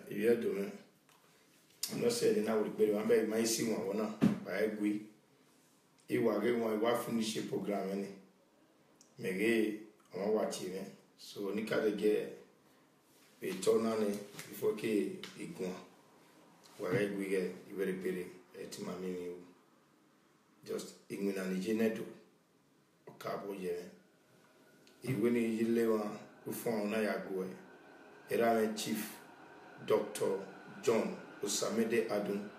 If you do it, I'm not saying I would be. I'm very my see one by agree. If we get one, finish the program any. Maybe I'm watching it. So Nika de get a turn on it before ke igwan. Where we get very big at my mimi. Just igwan and geneto. Cabo ye. If we need you live who found Nayagwe. Era Chief Dr. John Osamede Adun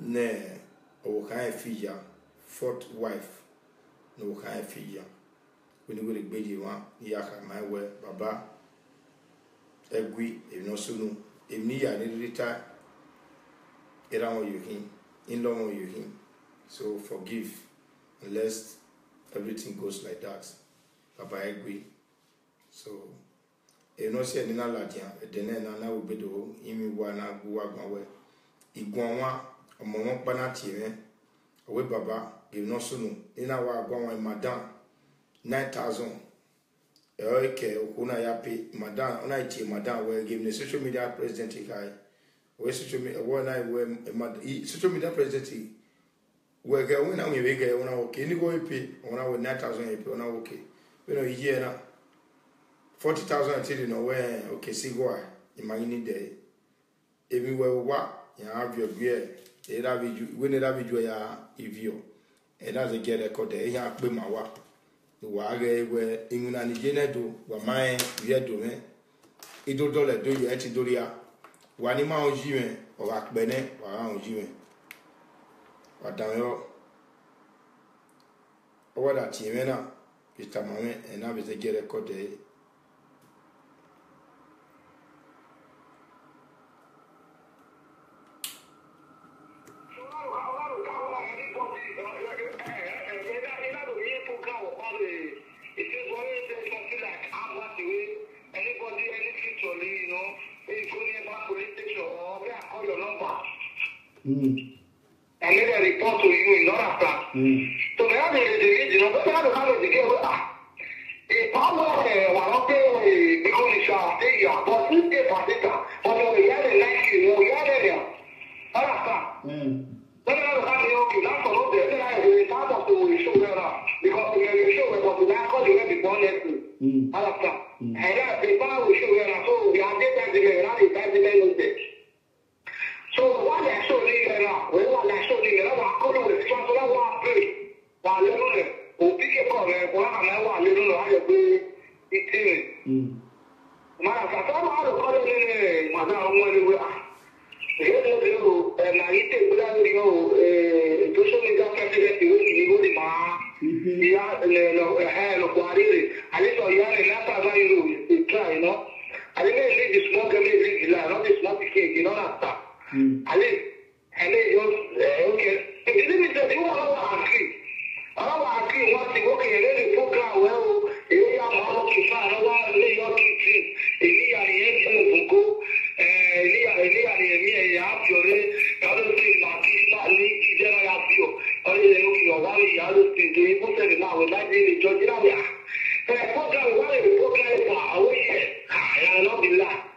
ne okan fija fourth wife no okan fija we go gbeje wan yaka my we baba egui e no sunu emi ya ni rita era won you him in law won you him so forgive unless everything goes like that baba egui so e no se ni na ladian e de na obedo imi wa na gwa gwa igwan wa omo won pa na ti re owe baba e no sunu ina wa gwa won madam 9000 e o ke okuna ya pe madam ona ti madam we give the social media president kai we social media na we social media president we ga we na we ga ona okay ni go pe ona we 9000 e pe ona okay we no year na 40,000 until you know where okay see why imagine there everywhere what you have your beer they have you when they have you ya evio and as a get record there ya pe ma wa wa ga we inuna ni genedo wa mai we do me idodo le do you eti doria wa ni ma oji me o ga pe ne wa oji me wa dan yo o wa da ti me na Peter Mame and have a get record there. I made a report to you in Norafra. So they have you know, but I don't have to get a power because it's a but you get a data. But we had a nice, you know, we had a Norafra. Then I have okay, that's all there. Then I will start off to show her because we have a show about the last call you have before next week. Norafra. And that's the power we show her. So we are getting the so what I show you now, we want to show you now, I call you response to one play. While you know, who pick a call, one and one, you know how to play it. Man, I thought I would call it Madame when we are. And I eat it without you, social media president, you go to Ma, you have a hand of what is it. I little young and that's how you try, you know. I didn't leave the smoke and leave the not the smoke cake, you know that stuff. Okay. If you didn't say you want to agree, what the okay, then the program well, you are more looking for a while, lay your kids, Elia, the go, Elia, you have your other thing, not leak, then I have you, or you are one other thing, you put it now, with that, the judge, the program, what the program, I will not be laughed.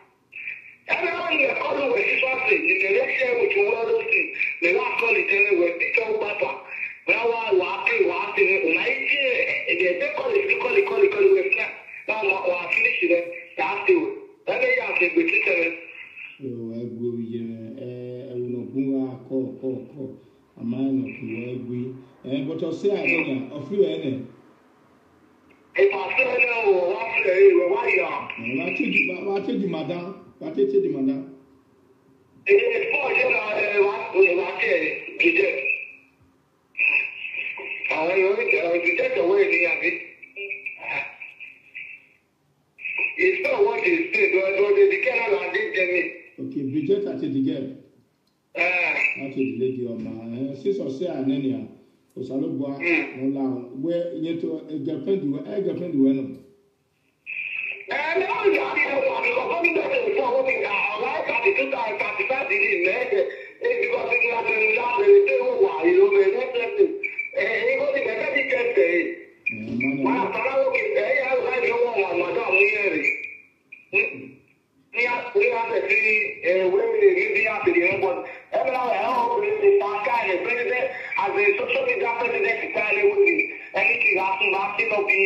Everyone in the corner was something in the next year, which one of those things. The last one is anyway, Peter Papa. Now I walking, and I say, they call it, now I finish it, that's it. Then they have to be teachers. Oh, I will not call. A man of you agree. And what I'll say, I don't know, of you, any. If I say no, why you are? What did you, madam? What did you demand? It is for you, what is you take away the habit. It's not what is said, the Canada did me. Okay, Bridget at the girl. At the lady of my sister, say, and any. Osalogwa, where you to a girlfriend, you were a girlfriend, you were. And now you have to go to the that when we living after the airport, every now and then, the president, as a social media president, anything happening of the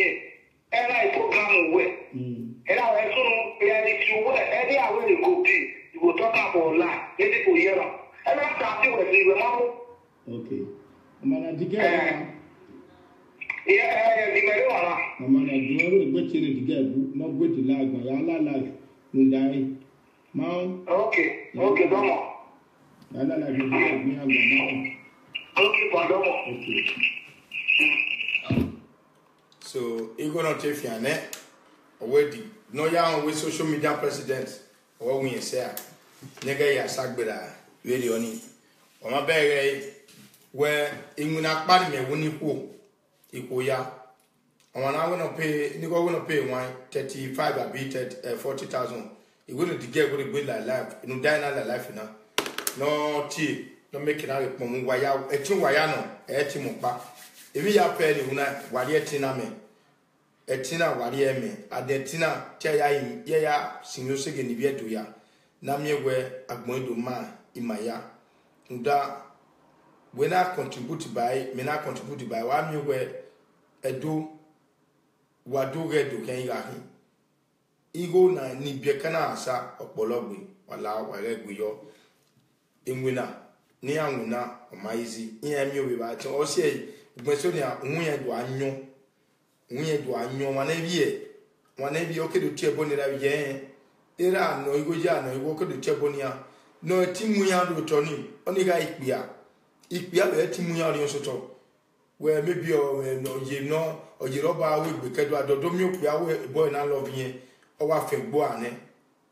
and I program away. And I also know if you were any hour you go be, you will talk about online, let it go here. And I'm starting with the okay. Mana diga. Yeah, the marijuana. Mana diga go chini diga no go to lag ya la lag ndai. Mao. Okay, domo. Ya la lag mi agba. Okay, domo. Okay. So, you gonna take fiane already. No ya with social media president or when you say nigga ya sagbera really oni. O ma bere where inguna kpari me woni ko ikoya. O na gonna pay ni go gonna pay 135 or be 40,000. You going to get going to build like life. You know die na life na. No tea, no make it out mo waya etin waya no e mo pa. Ebi ya pe ni una wari etina me. Etina wari eme adetina che ya sinyo sege ni biedo ya. Na miegwe agbon do ma imaya. Nda we na contribute by wa miegwe edo wado redo ken yahin. Igo na ni bieka na asa opologbe wala ware gbeyo enwena ni anwuna omaizi iya mi obi ba ti o se gbeso ni ohun yen do anyo wana bi o kedo tie boni ra ye era no igo ja no igo kedo tie boni a no ti mu ya do to ni oni ga ipia be ti mu ya ri so to we maybe o no ye no o je roba we gbe kedo adodo mi opia we boy na love yen o wa fe gbo ane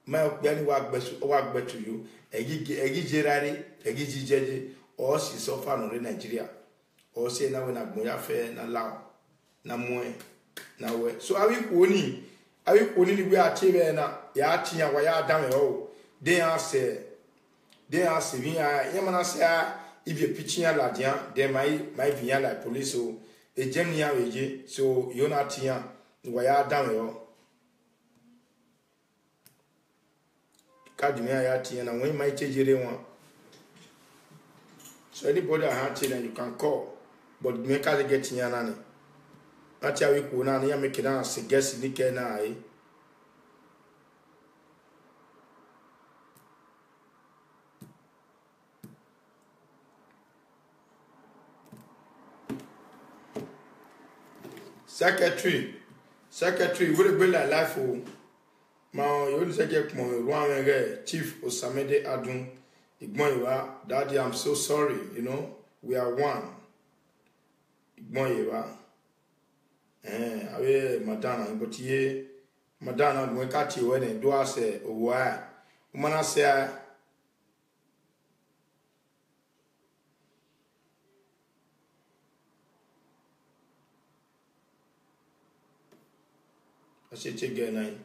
ma opia ni wa gbesu o wa gbe to you egi jerare egi jijeje o si so fa no re Nigeria o se na we na gbon ya fe na la na moe na we so awi ku ni ni we achieve na ya atinya wa ya dan o de ase vi ya mana se if you pitching la dia de mai via la police o e jem ni aweje so yo na atinya wa ya dan o kadimi ya atinya na when mai chejere won so anybody have children you can call but make us get tinya na ni ati awi ku na ya make na se guess ni ke na ai secretary would be like life o ma you say get mo ruan re chief Osamede Adun igbon iwa daddy I'm so sorry you know we are one igbon iwa awe madana botie madana gwen ka ti we ne do ase owo a umana se che genai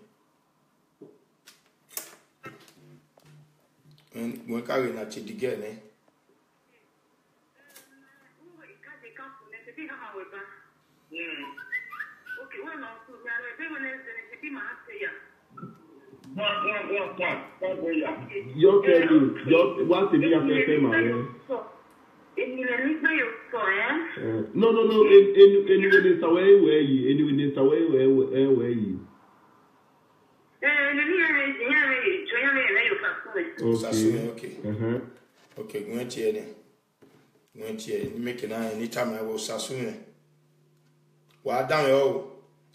en mo ka we na che digene okay when on to ya re be when se ti ma se ya yo que yo what te diga que tema no in sawe we yi in sawe we okay okay gwentie ni make na any time I will sasune wa down yo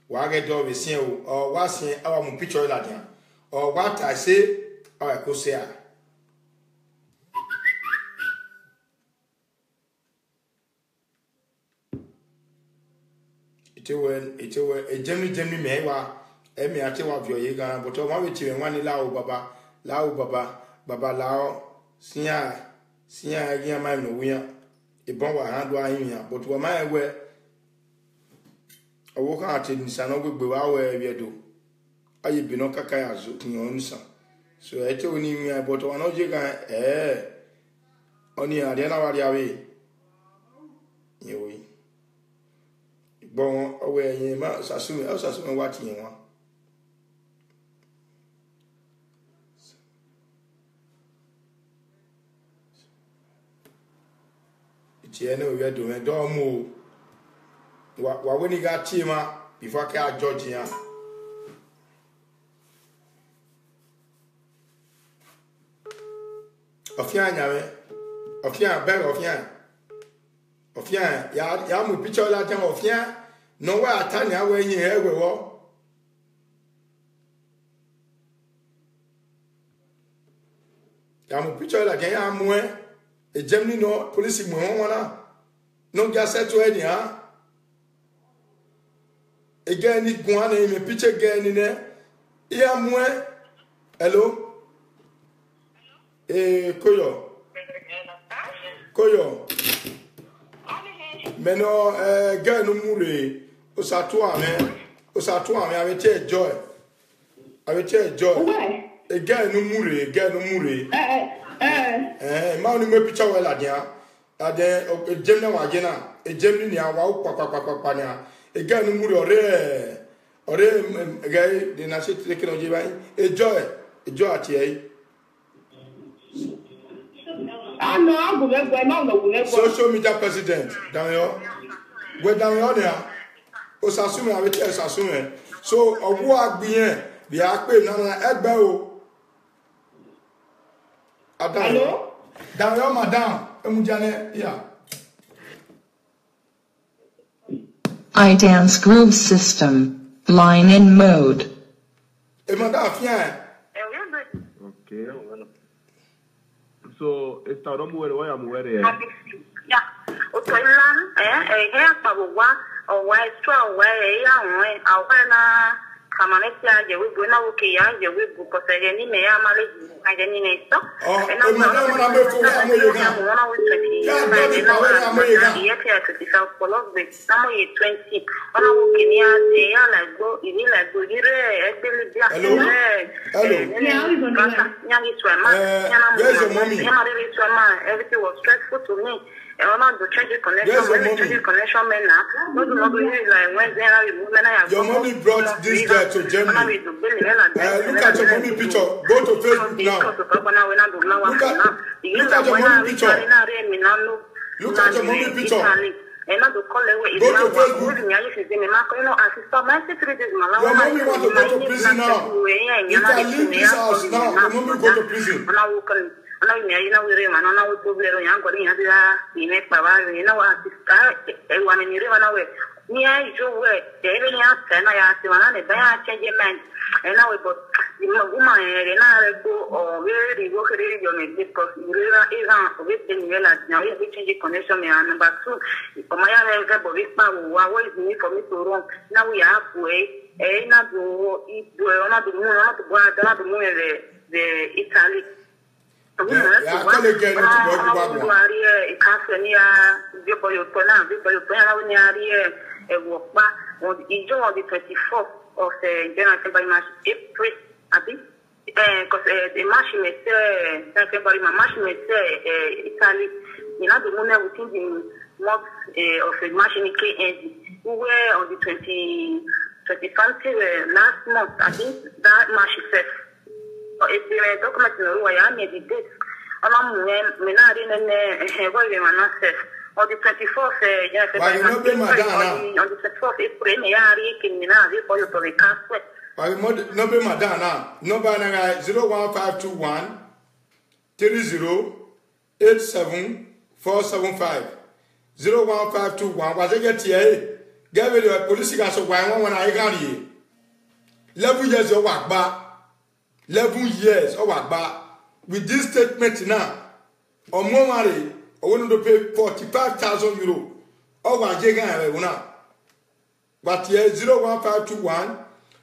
wa get do be sin o wa sin our mu picture la dia o what I say I go say it were a Germany me wa e me ate wa vio ye gan but o ma we ti we wan la o baba lao sia ya ma no wi e bon wa han do ahin ya but wa ma we owo kan ate ni sa no gbegbe wa we wi do ayi bi no kaka ya zo tin on sa so e te oni mi but wa no je gan oni ade na wa ria we yewi bon owe yin ma sasu wa ti yin wa Tiene we do me do mo. Wa when you got Chima before I judge ya. Ofia nyame. Ofia beg ofia. Ofia ya mu picture la ten ofia no wa atania we yin e we wo. Ya mu picture la gen ya mu e Germany no police mu won na no ga settle any ha. Again ni guana me picture again ni ne ya mu hello Koyo meno girl no mure osatu ame avete joy a girl no mure ma no me picture well adia ade Germany wa gena e Germany ni awa papa ni a girl no mure ore guy de na se take no jibai e joy ati social media president down here. We're down here. Osasume avete Osasume. So owo agbiyen bi ape na egbe o. Hello? Down here madam emujane yeah. iDance Groove System line in mode. E madam fien. Okay. So, esta no muere, voy a muere. Ya, otoila, pabuwa, owa extra, owa awa na kamaneti aje wibu na wuke ya aje wibu kosege ni me ya male aje ni nesto. Oh, madam na me fo ya mo yega. Mwana we 20. Ya baby power ya mo yega. Yete ya 25 pologbe. Na mo ye 20. Ona wuke ni aje ya la go, ini la go dire ekbeli bia. Hello. Where's your mommy? Everything was stressful to me. I want to change the connection. When we change the connection, your mommy brought this girl to Germany. Look at your mommy picture. Go to Facebook now. Look at your mommy picture. Look at your mommy picture. Go to Facebook. Your mommy want to go to prison now. You can leave this house now. Your mommy go to prison. Ana ina wire mana na utubero yango ni hada ine pawa ina wa sista wa ni re wana we ni ai jo we debe ni asa na ya ti wana ne ba change man ena we but uma ere na re go o we ri go kere yo me because ira we den yela na we change connection me number 2 o maya re ga bo we pa wa we ni for me to run na we have we na do I do ona do mu na to gwa na do mu the Italy. Yeah, I can't get it to go on the 24th of January by April, because the machine is February, my machine is Italy. You know, the moment within the month of the machine KND, we were on the 25th last month. I think that machine says. If the document no way I made the date on on the 24th on the 24th April for you to recast. No be madana. No banana 01521 30 87 475 01521 was I get here? Get with the police gas of one when I got here. 11 years of work back. 11 years with this statement now or more money I want to pay 45,000 euro over Jagan but here 01521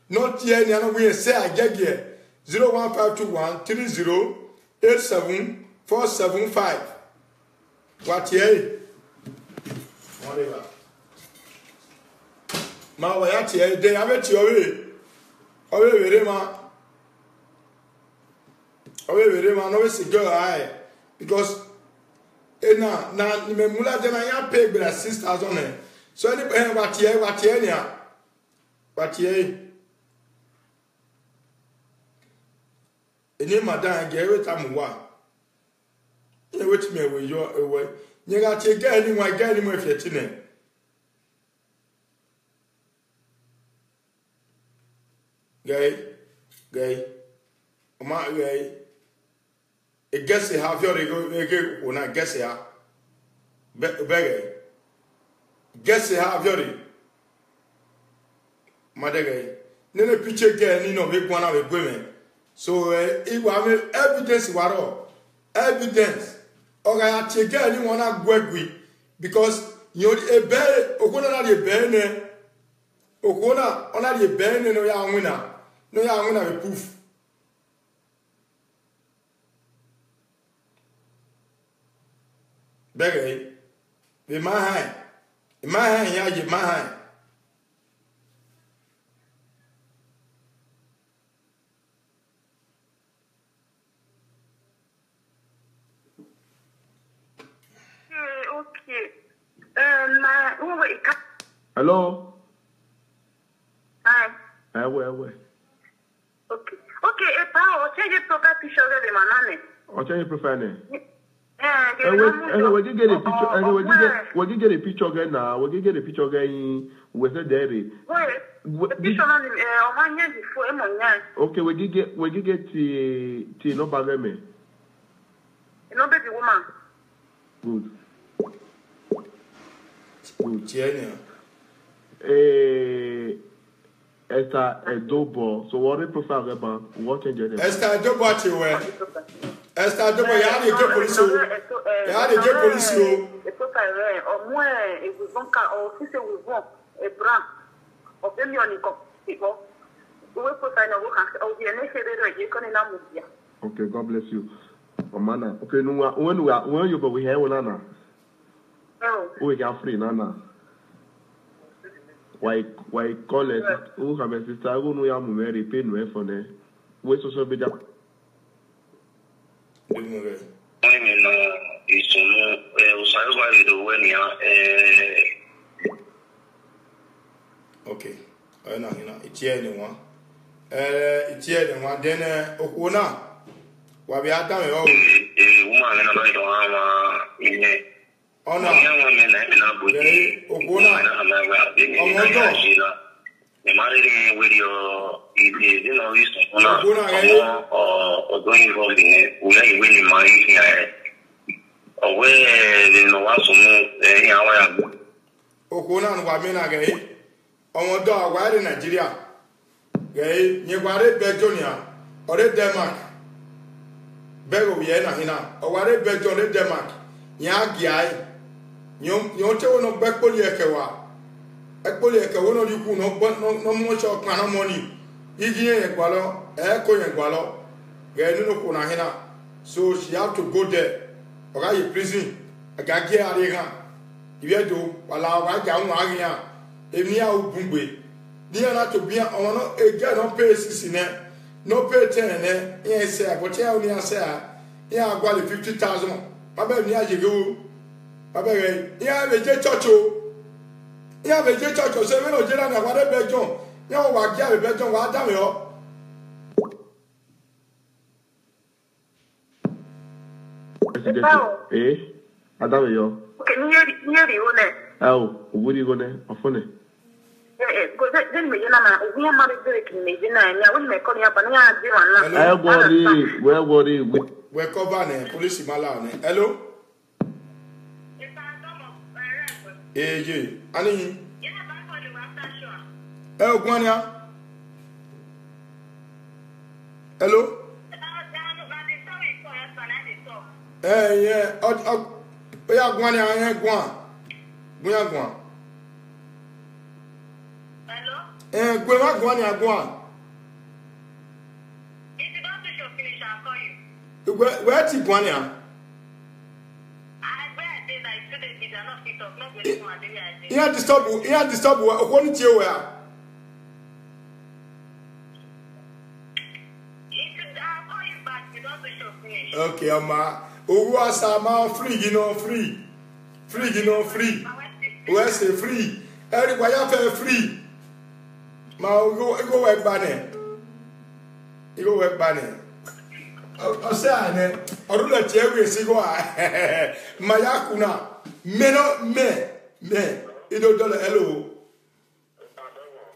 not here any way say I get here 01521 30 87 475 what here whatever ma wa ya here they have it your ma no we see girl I because na ni me mula de na ya pay be 6,000 so any what here any madam get we tam wa e wait me we your away Nyega chega anyone get him if you're chine. Gay. Oma gay. A guess you have your go when I guess ya. Begay. Guess you have your mother gay. Then a picture girl, you know, make one of the women. So, it was evidence, evidence. Okay, I check anyone I work with because you're a bear, Okona, the bear, Okona, on the bear, no young winner. No young winner, poof. Begay, in my hand, yeah, in my hand. Hello? Hi. Where? Okay. Okay, I'll change your profile picture of the man. I'll change your profile name. When you get a picture, when you get a picture again now, when you get a picture again, with a dairy. The picture on my hand before him on yan. Okay, when you get to no bagame. No baby woman. Good. Jenny. Esther Adobo. So what profile about what change it? Esther Adobo to where? Esther Adobo, you have to get police. You have to get police. The profile or more a Wuzonka or Sister Wuzon, a brand of the Mionico people. We will profile of the initiative you can in Amusia. Okay, God bless you. Oh, Mana. Okay, no, when you go, we have Nana. Oh, we got free Nana. Why call it? Who have a sister? Who know I'm very pain way for them. Wait, so be that. Okay. It's here anyone. It's here anyone. Then, Okuna. What we are done, woman and I oh no. The married with your you know this or going involved in it, we are winning money here. Or where they know what any hour. Okuna and Wamina gay. On dog, why in Nigeria? Gay, you got it, Bejonia, or it Denmark. Bego Vienna, Hina, or what it Bejon Denmark. Yagiai. You tell no back Poliekewa. A Polieka, one of you no much of Kana money. Igi and Gualo, Echo and Gualo, Gaino Kunahina. So she have to go there. Or are you prison? A Gagia Ariga. If you do, while I down Agia, Emia Bumbe. Near not to be on a girl, no pay 16, no pay 10, yes, I will tell you, sir. Yeah, I've got 50,000. Papa, near you go. Papa, yeah, the church. Yeah, the church, so we don't get on whatever John. You know what, Gary Bejon, what damn you. Adam, you. Can you hear the owner? Oh, what are you going to offer? Then we are married to me, and I will make on your banana. Where were you? We're covering police Malane. Hello? Annie. Oh, Guania. Hello? Yeah. We are Guania and Guan. We are Guan. Hello? We are Guania Guan. If you don't finish your finish, I'll call you. Where's Guania? He had to stop. He had to stop. One chill where. Okay, Amma. Who was a man free? You know, free. Free, you know, free. Where's the free? Everybody have free. Ma, go work banner. You go work banner. I say, I don't let you see go. Mayakuna. It don't dollar hello.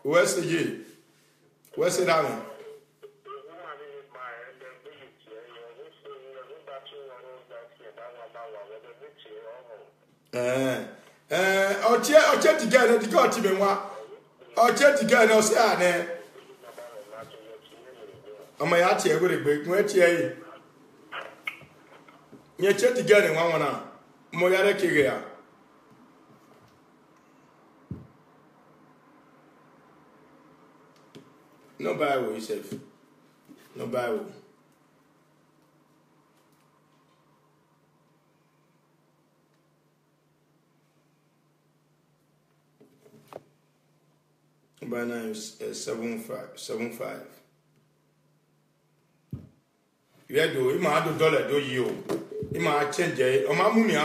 Where's the J? Where's the down? I'll check together the got to me one. I'll check together, I'll say, I'm my auntie, I would break my chair. You check together one now. Moyara Kiria. No Bible, yourself. No Bible. By now is 7.5. Yeah, do you might do dollar do you? You might change it. Or my money,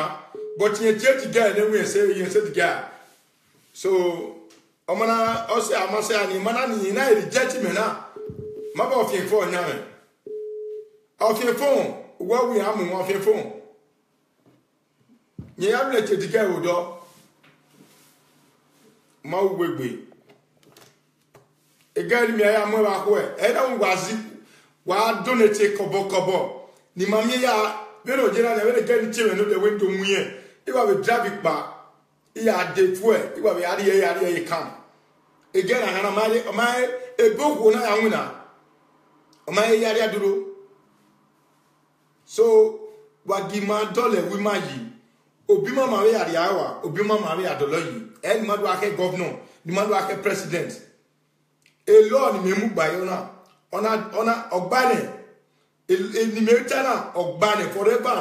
but you change the guy, then we say you said the guy. So, Omana also, I must say, I'm not united judgment now. My boy, your phone now. Off your phone, what we have off your phone. You have let you get with dog. My way. A girl me I am more I don't was it. Wa donate kobo. Ni mami ya vero jena na we get chiwe no de went to muye. E wa we drive it back. E ya de fuel. E wa we ade come. Again I na mali o mai e bogu na ya nwuna. O mai yari aduro. So wa gi ma dole we ma yi. Obi ma ma we yari awa, obi ma ma we adolo yi. E ni ma do ake governor, ni ma do ake president. E law ni memu bayo na. Ona ogbane ni meritana ogbane forever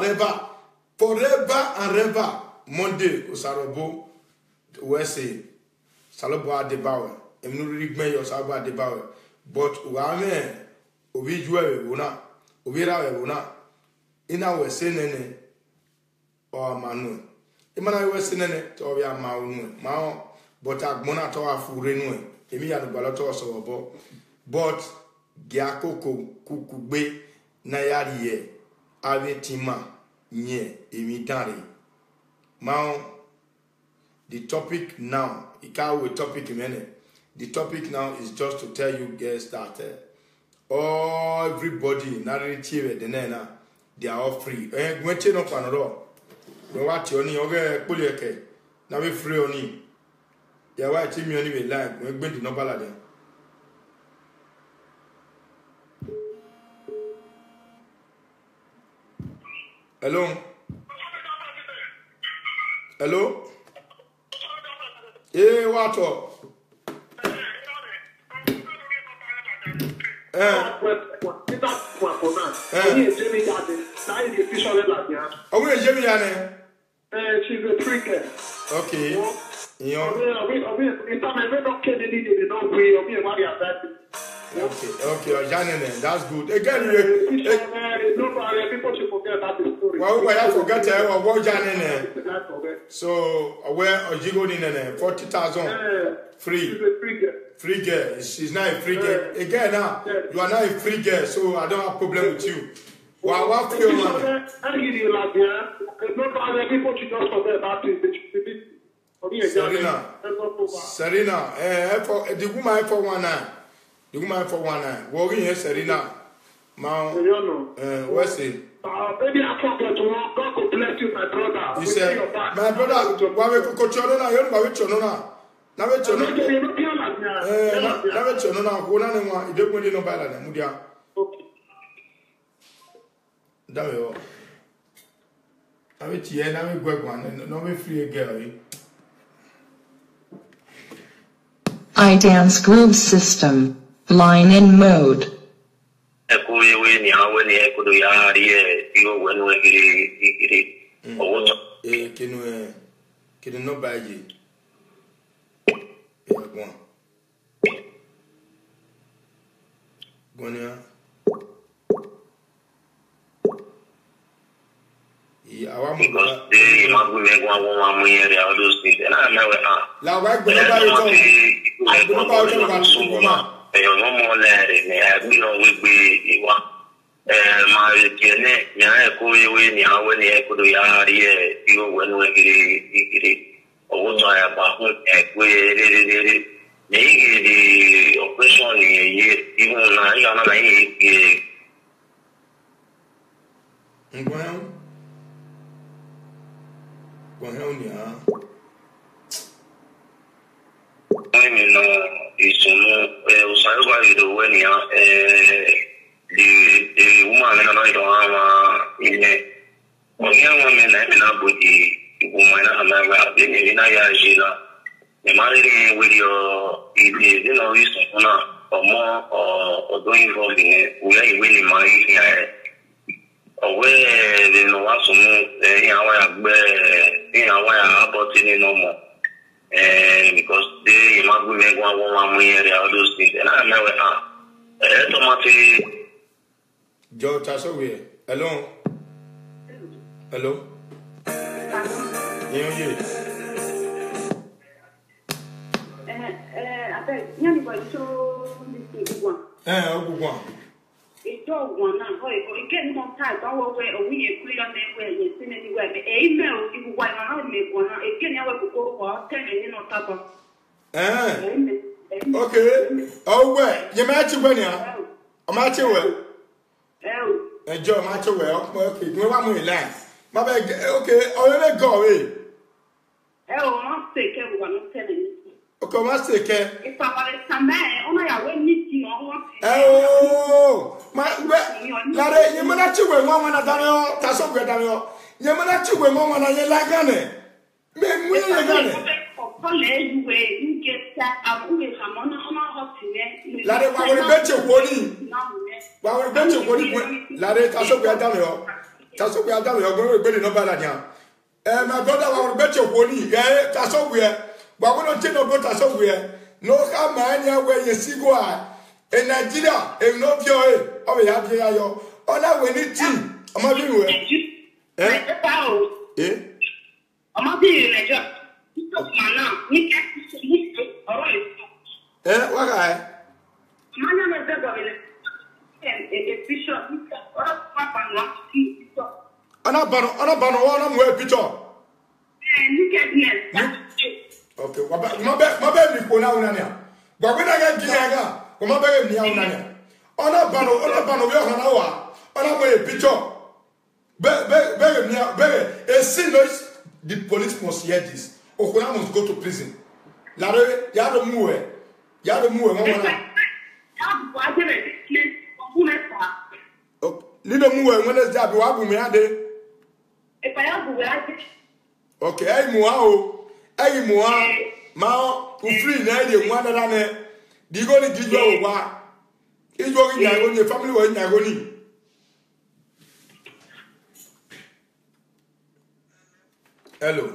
and ever Monday osarobo wese salobo adebawe emnu rigme yo salobo adebawe but wa me obi juwe wona obi rawe wona ina wese nene o manu imana wese nene to bi ama unu ma but agbona to afure nu emi ya no baloto osobo but Giakoko kukugbe na yariye avetima nye emitari. Now the topic now, the topic now is just to tell you guys that everybody narrative denena they are all free. Gwenche no panoro. No what you only okay pulieke. Na we free oni. Ya wa ti mi oni we like we gbendi no balade. Hello? Hello? Hey, what up? She's a freaker. Okay. Okay, that's good. Again, people should forget about the story. Well, I forget what Janet. So, where are you going in? 40,000 free. Free girl. She's not a free girl. Again, now, you are not a free girl, so I don't have problem with you. Well, what for your money? People should just forget about it. Serena, for the woman for 1 The woman for 1 night. Working here, Serena. Mount, what's it? Maybe I forgot to walk. God will bless you, my brother. He said, my brother, why we could chonona, you know, chonona. Now, never chonona, go on and one, you don't want to know better than Mudia. Damn it. I will see, and I will go one, and no way free girl. iDance Groove System. Line in mode. Can no bagy. Gonia. I want to go. They might be one year. I will do this, and I never know. La wife, I don't know about you. No more letting me. I will always be one. ma tiene ya ko we ni awe ni ko do ya ri e yo wenu giri o so ya ba ho we re ni giri operation ni ye iwo na ya na ye ngwan ni a mi no isono o sa ba ri do we ni a the woman na no do ama ine o ya wa me na bodi woman na na be ni na ya jina e ma ri with your you know iso na o mo o do involve in we are really my here o we the no wa so mo ya wa ya gbe ya wa ya about ni no more because they imagine me go one more year all those things and I know automatically Joe Tasowe, hello. Hello. Yeah. I bet you go to this one. One. It's all one now. You get more time. Don't worry. We clear on the way. You see anywhere. Email you go on make one. Again, I will go for 10 and you know top. Okay. Oh wait. You match when ya? I match you. Enjoy match well. Okay. We want more line. My bag. Okay. Already go away. Not take care. We're not telling you. Okay, must take care. If I want some man, oh my, I will meet you. Oh, my, Larry, you may not chew when one of Daniel, Tasso Daniel. You may not chew when one of your lagane. Men will lagane. You get that out with some on our hot. Larry, why would bet you body? Why would bet you body? Larry, Tasso Daniel. Tasso Daniel, going to be no bad. My brother, I will bet your body. Tasso but we don't take no go to somewhere. No come man where you see go in Nigeria, in no pure. Oh, we have here. Oh, now we need tea. I'm not doing well. Eh? I'm not doing a job. You can't see it. All right. Eh? What guy? Man, I'm a better. A bishop. On a banner, wear picture. You get okay, my baby for now. But when I get Ginaga, my baby now. On a banner, we are an hour. On a way picture. Baby, a sinners, the police must hear this. Or when I must go to prison. Larry, Yado Mue, Little Mue, when is that? If I have okay, hey, Muao. Hey, moi, ma, who free na one another. Do you go to give you what? Is going in your family or in agony? Hello.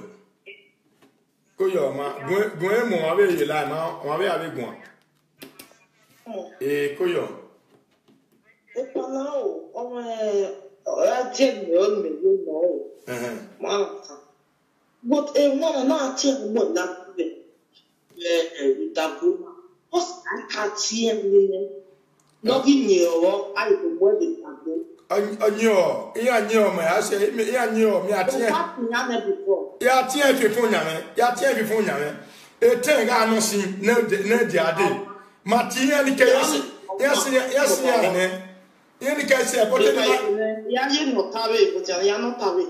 Go your ma, go more away, you lie now, or where are we going? Eh, Koyo. If I know, I tell you, no, Mamma. But a woman not tell what that with that woman. What's I can't see him. Not in your I will wear it again. I say, me, I before. Yeah, tear before Yame. A 10 I no see, no, day. Martina, the case. Yes, any case, I put it. Yan no tawe, but yan no tawe.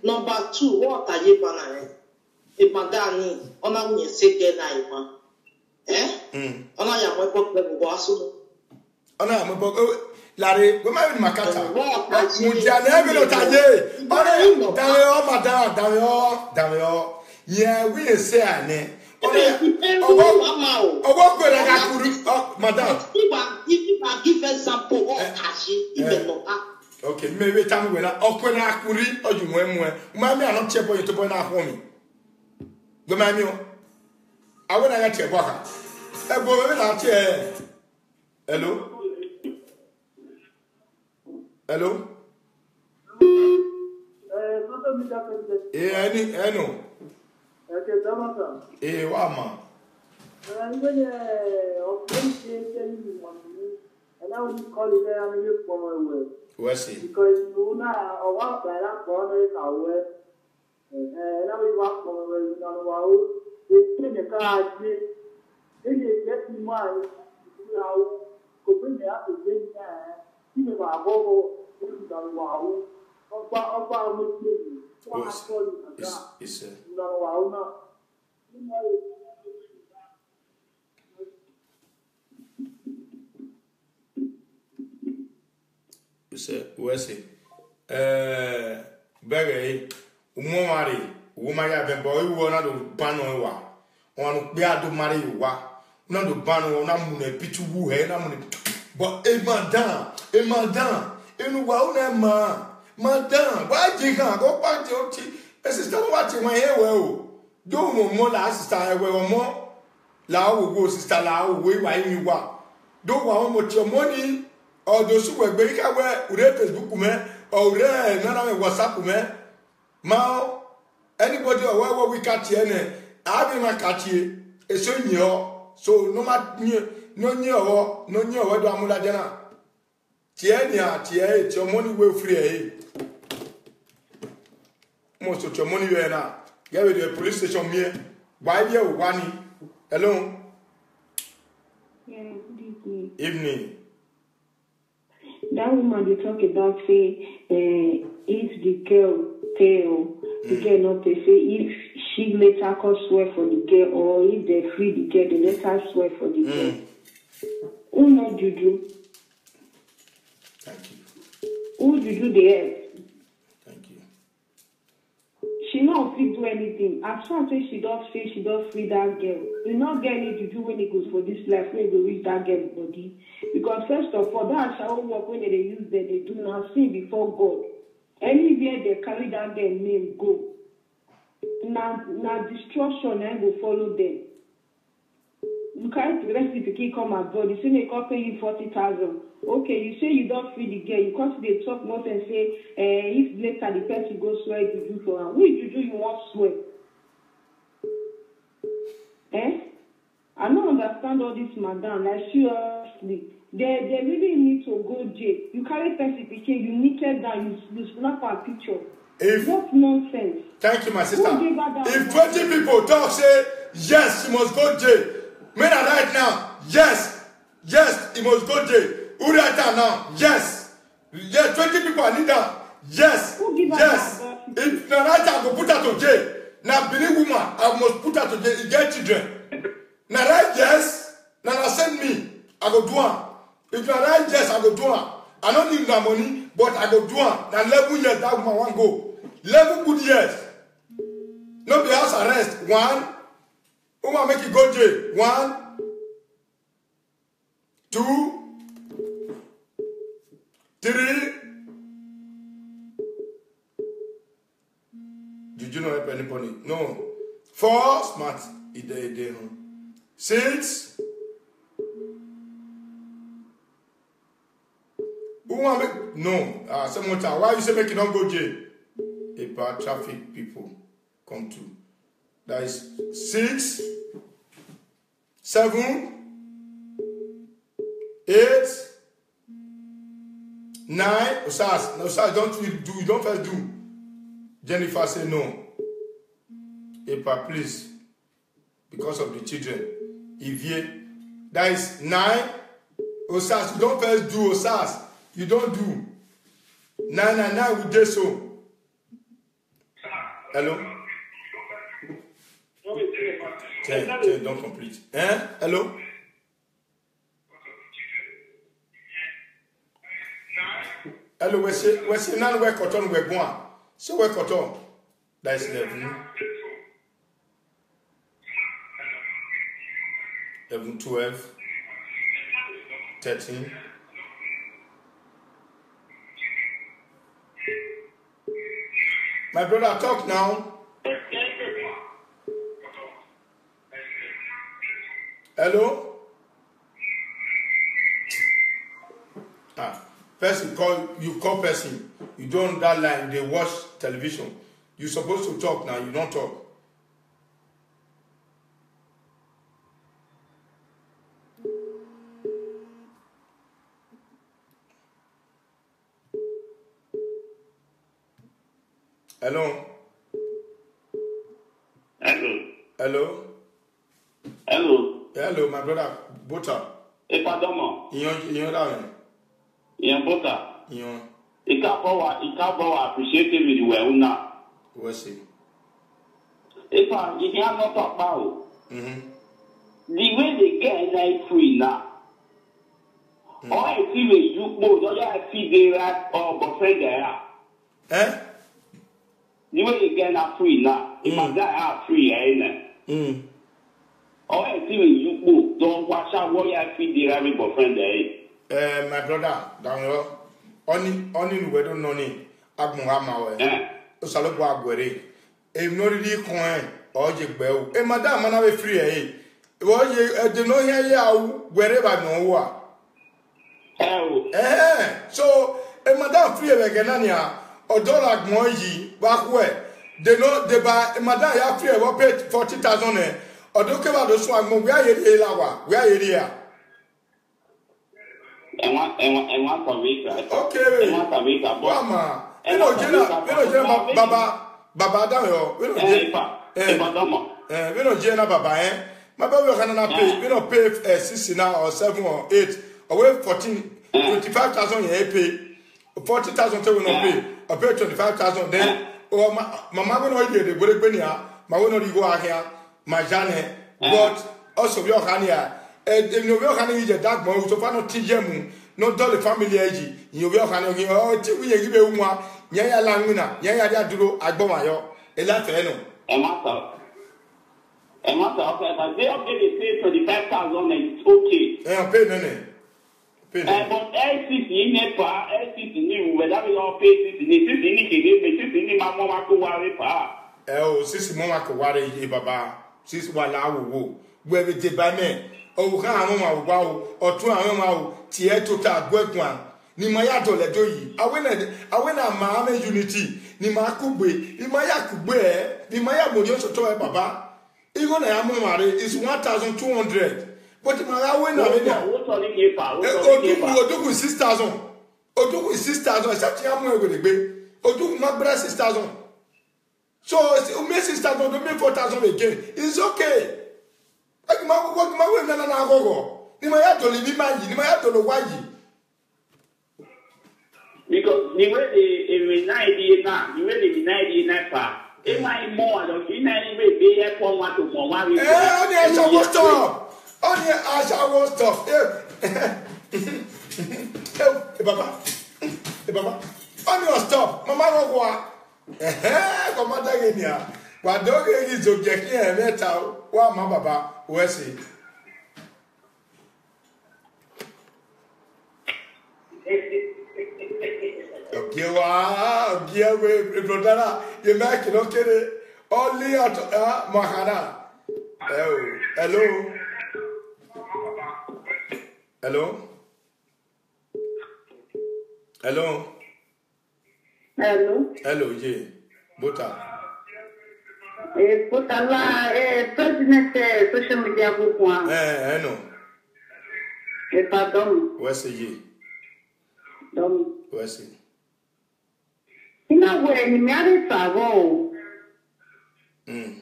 Number 2, what are you banana? If Madani, on a way, say get I on I am a book level was. On a book, Larry, we might be Macata. Mujanevino Taye. Damio. Yeah, we say, Anne. Oh, good, I got Madame. If I give example of Kashi, even not. Okay, maybe tell me when I could read or you went. Mammy, I'm not cheap for you to point out for me. The mammy, I want to get your walker. I go over that chair. Hello? Hello? I know. Eh, Wama. I'm going to call it there and look for my way. What's it? Because you know, or what I am going to our and I will walk on the wall. They take the car, they get me money. Now, could bring me up again. Even my bubble, the wall. About Muslim. It's no, what's it? Beggar, Umari, woman, I have a boy who wanted to ban on one bear to marry you. Not to ban on a pitch woo, but a madame, in wow, madame, why do you go back to your tea? A sister watching my hair well. Don't more last time, well, more. Lao will go, sister Lao, way why you walk. Don't want much your money. Or those who were very aware, or Facebook, man, or none of WhatsApp, man. Now, anybody aware what we catch here, I will catch you. It's so near, so no matter no near, what do I Jana? Tiania, your money will free. Most of your money will now. Get with the police station here. Why you one? Hello? Yeah, good evening. Evening. That woman you talk about say if the girl tell the girl not pay, say if she later can swear for the girl or if they free the girl, they let her swear for the girl. Who know juju? Thank you. Who juju they have? Thank you. She not fit do anything. As soon as she don't free that girl. You not get any juju when it goes for this life when they reach that girl body. Because first of all, that's how work when they use them, they do not sin before God. Anywhere they carry that their name go. Now destruction will follow them. You can't the rest of the kid come abroad. You say they can pay you 40,000. Okay, you say you don't free the girl. You come to the talk not and say, if later the person goes swear juju for her. Which juju you want swear? I don't understand all this, madam. Like seriously. They really need to go jail. You carry person picture, you knitted down, you snap a picture. What nonsense. Thank you, my sister. If 20 people talk, say, yes, he must go jail. Men are right now, yes, he must go jail. Who right now? Yes. 20 people are need down. Yes. If the right now, go put her to jail. Now, believe woman, I must put her to jail. You get children. Now, right, yes. Now, send me. I go do one. If you are right, yes, I go do one. I don't need that money, but I go do one. Now 11 years, that woman won't go. 11 good years. No be house arrest. 1. Woman make it go jail. 1, 2, 3. Did you know help anybody? No. 4, smart. 6. Who want make no? Someone tell why you say make it don't go jail? About traffic people come to. That is 6, 7, 8, 9. Osas, no, Osas, you don't first do. Jennifer say no. Epa, please, because of the children. Ivie, that is 9. Osas, you don't first do Osas. You don't do. 9 we did so. Hello? 10, don't complete. Hello? Hello, we say now where cotton we're going. So where cotton? That is 11. 11, 12, 13. My brother, talk now. Hello? Person you call person. You don't that line, they watch television. You're supposed to talk now, you don't talk. Hello. Hello, my brother. Butter. Epadomo. Iyon down. Iyon butter. Iyon. Ikabawa appreciate me well now. What's it? If you have not talked about the way they get like free now. Or I feel you both, or I feel they are or boyfriend there. Eh? The way they get are free now. If I are free, eh? Or I feel you both don't watch out what I feel they are boyfriend there. My brother, down here, only we don't know ni. Agmungamawe. Osalobo agwere. E no really coin or je gbe. E madam man have free eh. Wo je de no here ya wherever no wa. So e madam free e be nania odola gbon yi back where they know they buy madam ya free we pay 40,000 eh. Odoke ba do so agbon we aye la wa. We aye here. And one for week, right? Okay. And one for week, Mama. Baba down here. We don't Jenna Baba, eh? My baby can pay. We don't pay 60 now or 7 or 8 or wait 25,000 you pay 40,000 we don't pay. I pay 25,000 then. Oh, Mama will not hear the good benia. My will not go out here. My Jane, but also your Hania. And you will have a dark mode so far not TJM. No dollar family age. You will have we give you one. Yaya Langina, Yaya Duro, Agbomayo, Elafeno. And what's up? They are getting paid 25,000 and it's okay. And pay none. But LCC in Nepal, LCC new, whether we all pay this in my mama to worry for. Oh, Sissy Mama Kawari, Baba, Sis Walawu, where we did by me. Oh, Hamama, wow, or 2 hours, Tietota, Gwerkwan. Ni maya dole doyi awena maame unity ni makugbe ni maya kugbe ni maya mojo so to baba igo na yamu mare is 1,200 but maya wena me odugu 6,000 odugu 6,000 except yamu ego degbe odugu magbra 6,000 so o me 6,000 do me 4,000 again it's okay ma wena na agogo ni maya dole ni manji ni maya dole waji. Because the way they deny the NEPA, it might more than in any way be a form to more. Only I shall stop. Only I shall stop. Baba. Only stop. Mama go. Commander Genia. What dog is object here? Metal. Wa ma baba. Where's it? Okay, brother, you make it okay. Only at Mahana. Hello. Hello, Jay. Bota. Bota lá, president social media group one. No. Pardon. Where's it? Dom. Where's it? Ina we ni miare savo. Ina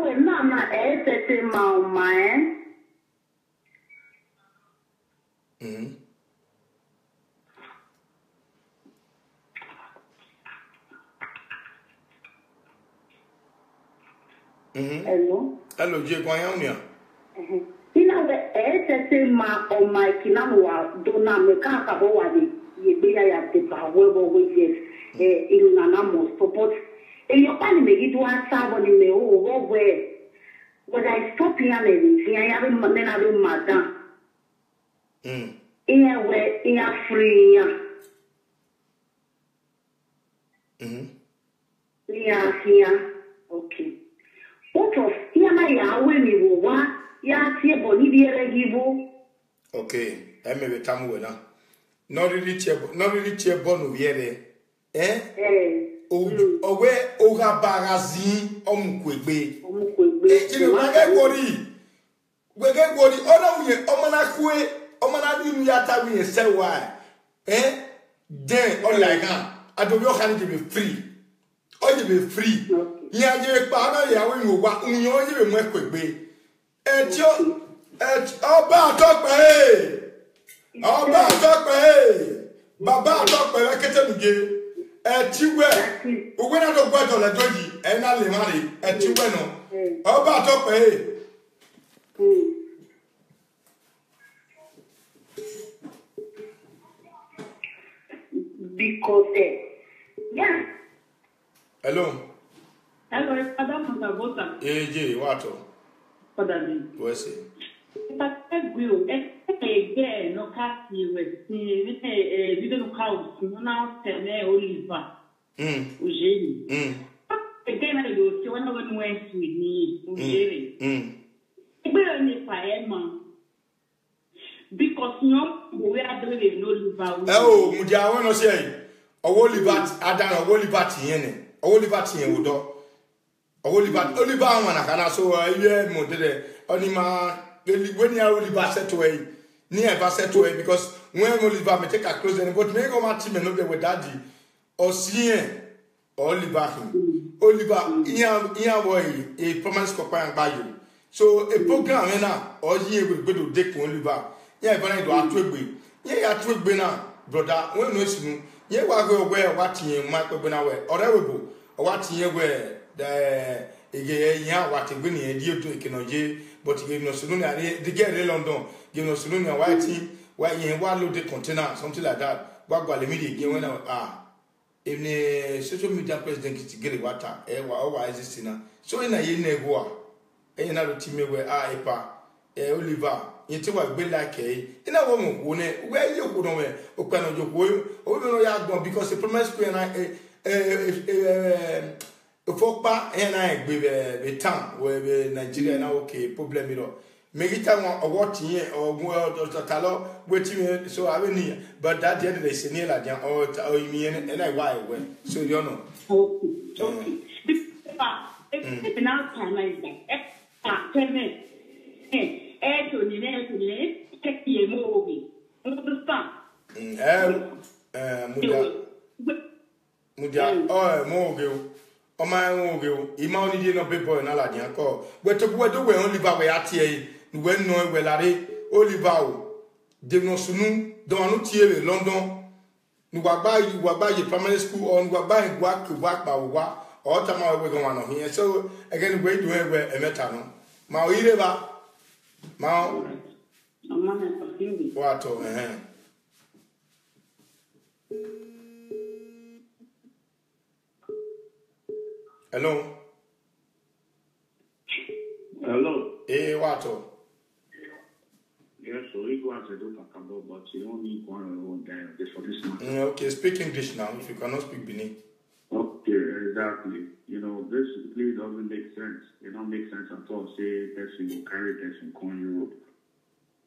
we mama tete mama Hello, Jay Kwanyamia. Ina we tete ma o my kinawa dona me ka ka bo wa ni ye be ya te ba we yes ilunana mo support your family me do answer when me oh where when I stop here me I have madam here where here free here okay what of here na when me wo ya tie boni biere givu okay eme betamu wena no really che bonu biere owe oga bagazin omukwegbe ejire wege gori ona uye omana kue omana dinu ya tawi sewa then all like I don't know how to be free. All to be free. Yeah, you partner, yeah, when you walk, you know, you will quick be. And you, about talk by about talk by Baba talk by Katamige. And you were, when I don't go to the doji, and I money, and you went about talk by because yeah. Hello. Hello, Madam Mabota. AJ, what? Pardon me. What's it? But I will again, no casting with the little house, now tell me Oliver. Ujeli. Again, I go to one of them went with me, Ujeli. If I am. Because no, we are doing no Oliver. Oh, Mudia, I want to say, a Oliver, Adam, a Oliver Tiene, a Oliver Tien Wood. Oliver, one, and so yeah, Modere, Onima, when you are Oliver set away, near Basset away, because when Oliver may take a close and what make my team and look with daddy, or seeing Oliver, boy, a permanent copy by you. So a program now, or ye will go to Dick Oliver. Yeah, but I do a twig. Yeah, a twig now, brother, when no soon, yeah, what go where what ye might go away, or ever, or what ye wear. The yeah, what a winning idea to Ekinoje, but you gave no saloon, the get in London, give no saloon, and white team, why you one loaded container, something like that. What got the media given out? In the social media president to get water, why is this dinner? So in a year, another team where I Oliver, into what be like a in a woman, where you go nowhere, or can of your boy, or because the promise and I. Folk back and I with the town where Nigeria now okay problem you know. Make it time or what year or world or talo waiting so I will need but that the other day senior like or me and I why when so you know. Okay. It's now time like that. 10 minutes. Take the movie. Understand? Mudia, oh, more. O my own girl, Imani did not be born a lady and call. But to go away only by at here, when no well are Oliver. De no sunu, don't here in London. You were by your primary school or you were buying work to work by what or time we're going on here. So again, wait to have a metano. Mao Ireva Mao what Hello. Hello. Hey, what? Yes, so we go out to do about, but you don't need one this for this month. Okay, speak English now. If you cannot speak Benin. Okay, exactly. You know, this really doesn't make sense. It don't make sense at all. Say person will carry person in Europe.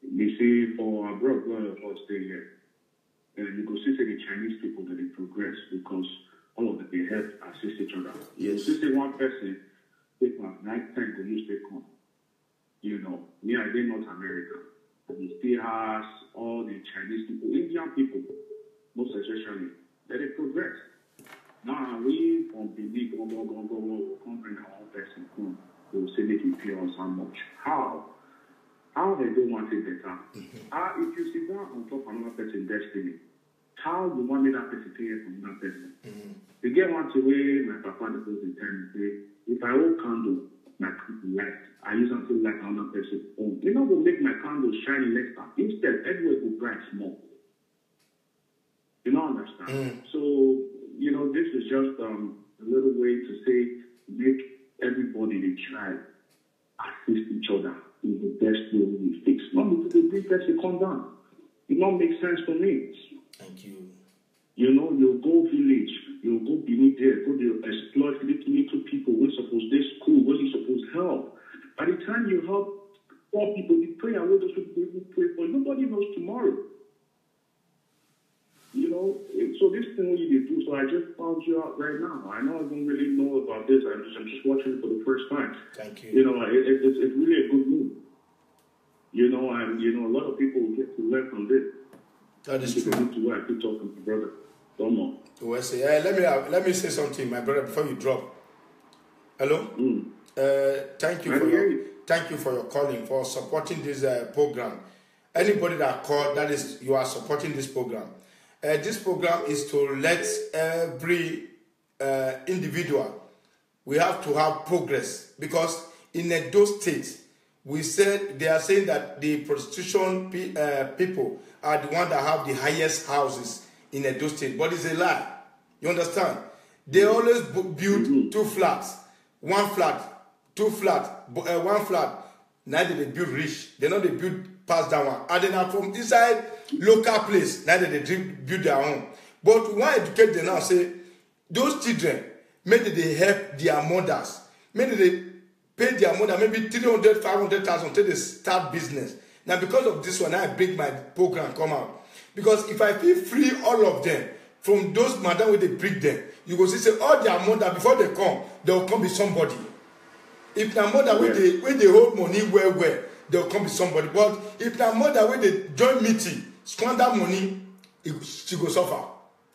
You see, for abroad, for stay here, and you go see the Chinese people that they progress because. All of them, they help assist each other. Yes. You see one person, take my night time to use take on. You know, me, I did North America. And he still has all the Chinese people, Indian people, most especially, that they progress. Now, we from Benin, go, come bring our own person home. They will say, make you pay us how much. How? How they don't want it better? If you sit down on top of another person's destiny, how you want me that person to hear from that person? You get one to way my papa the first time say, if I hold candle, my light, I use something like another person's own. You know what will make my candle shine less. Instead, everywhere will bright more. You don't understand? So, you know, this is just a little way to say, make everybody they try assist each other in the best way we fix. Not because the big person come down. It don't make sense for me. Thank you. You know, you'll go village, you'll go beneath there, go to exploit little people when supposed to school, when you supposed to help. By the time you help poor people, you pray, and what those people will pray for, nobody knows tomorrow. You know, so this thing you do, so I just found you out right now. I know I don't really know about this, I'm just watching it for the first time. Thank you. You know, it's really a good move. You know, and, you know, a lot of people will get to learn from this. That is true. To where I keep talking to brother. Tomo. Let me say something, my brother, before you drop. Hello. Thank you for your calling, for supporting this program. Anybody that called, that is, you are supporting this program. This program is to let every individual, we have to have progress, because in those states, they are saying that the prostitution people are the ones that have the highest houses in those states, but it's a lie. You understand? They always build 2 flats, 1 flat, 2 flat, 1 flat. Neither they build rich, they build past that one. And then from inside local place, neither they build their own. But we want to educate them now, say, those children, maybe they help their mothers, maybe they pay their mother maybe 300, 500,000 till they start business. Now because of this one, I bring my program come out. Because if I feel free all of them, from those madam where they bring them, you go see, say, all their mother, before they will come be somebody. If their mother where they hold money well, they will come be somebody. But if their mother where they join meeting, squander money, she go suffer.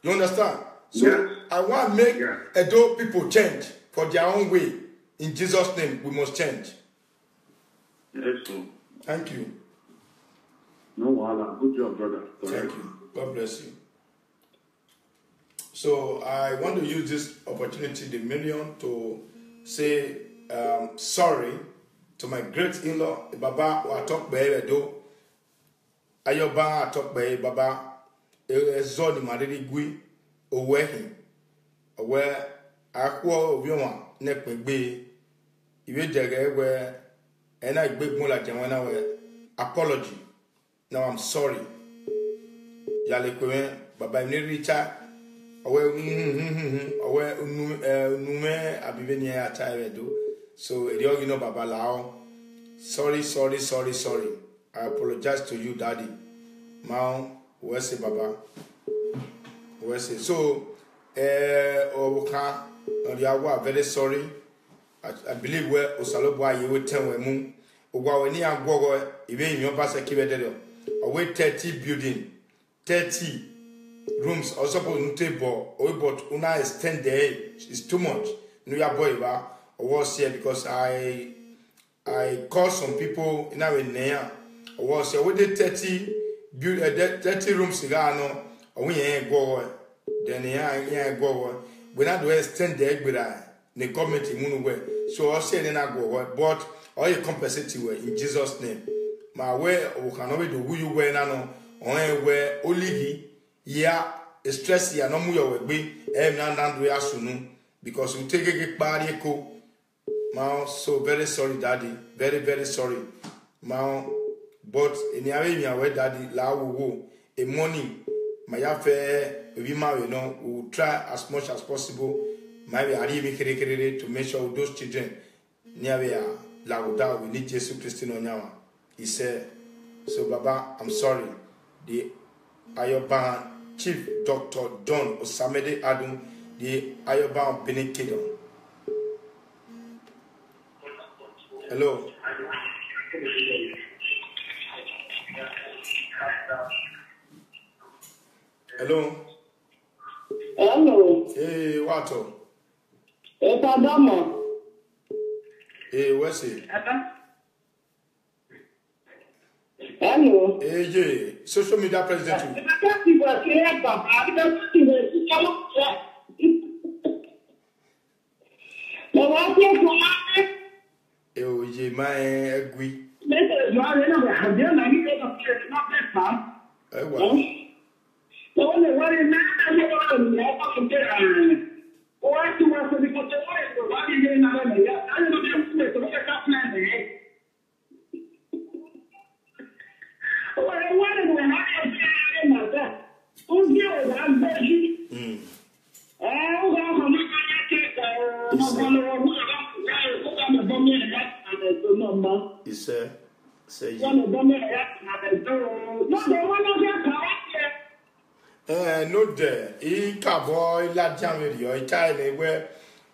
You understand? So I want to make Edo people change for their own way. In Jesus' name, we must change. Yes, sir. Thank you. No wahala. Good job, brother. Thank you. God bless you. So I want to use this opportunity, the million, to say sorry to my great in-law, Baba Watok Beredo. Ayoba Atok Be Baba Ezoni Madiri Gui Owehi. Where Aqua Vioma Nekbe Iwe Jagge where and I beg Mula Jamana where apology. Now I'm sorry. Yale Baba Niricha. Awe nume abiveni atare do. So you know Baba Lao. Sorry. I apologize to you, Daddy. Now, where's the Baba? Where's it? So Oka Yawa very sorry. I believe where Osalobwa you will tell me. Ogaweni and Gogo, even in your Basa Kivedo. Away 30 building, 30 rooms also put table or but una extend there is too much. No ya boy ba was here because I called some people in our near. I was here with the 30 rooms no or we ain't go then yeah go we not do extend there but the government in way. So I said then I go but all you compensate you in Jesus' name. My way or cannot do who you wear no on where only yeah, stress ya no mu your way nandan do asunu because we take a body ko ma so very sorry daddy very sorry ma but in area where daddy la wo a money my affair we ma we know we will try as much as possible maybe arrive kere to make sure those children near where la we need Jesus Christ no nyawa he said so Baba I'm sorry the Ayoban Chief Dr. John Osamede Adun, the Ayoban Benin Kingdom. Hello. Hello. Hello. Hey, Wato. It's Adamo. Hey, what's it? Hello. Hey, social media president. Oh, ye, my agree. No there. He cowboy la jam with your child where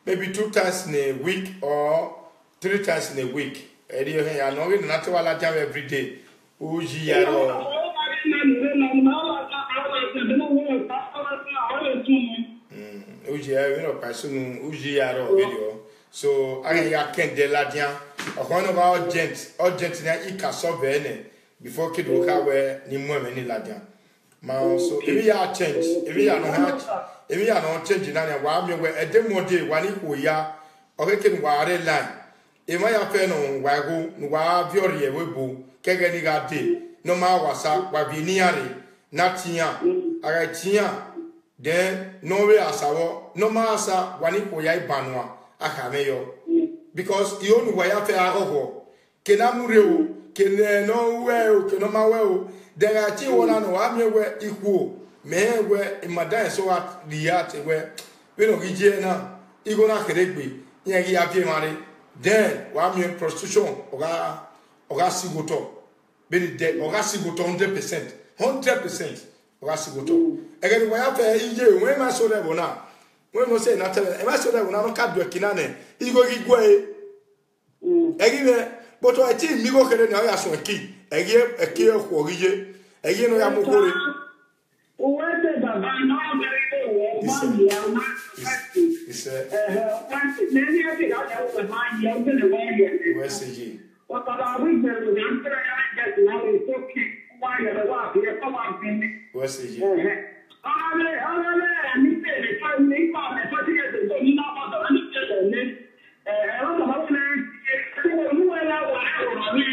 maybe 2 times in a week or 3 times in a week. I know in natural la jam every day. uji e no pa so no uji aro video so I ya kende ladian okono ba urgent na ikaso be ne before kido ka we ni mu me ni ladian ma so if ya change if ya no change na ne wa me we edemode wa ni ko ya okeke ni wa re line e ma ya fe no wa go no wa biore e webo kege ni ga de no ma wasa wa bi ni are na tia ara tia then no we asawo no ma asa wa ni ko ya ibanwa aka me yo because you know why after agogo kena mureo kena no we o kena ma we o there are ti wona no wa me we iku me we imadan so at the art we no gije na igo na keregbe yen gi apie mare then wa me prostitution oga sigoto be the oga sigoto 100% oga sigoto again why after ije we ma so level na when no say na tell e ma so level na no ka do kinane igo gi gwe egime but I think mi go kere na ya so ki ege ko gije ege no ya mo gore o we baba no very well one year one is one many of it I was my young and way where say you what about we were the answer I get now is okay why the wa here come on bin where say you ni se le fa ni pa me fa ti de ni na pa do ni se de ni lo ma na you were la wa ni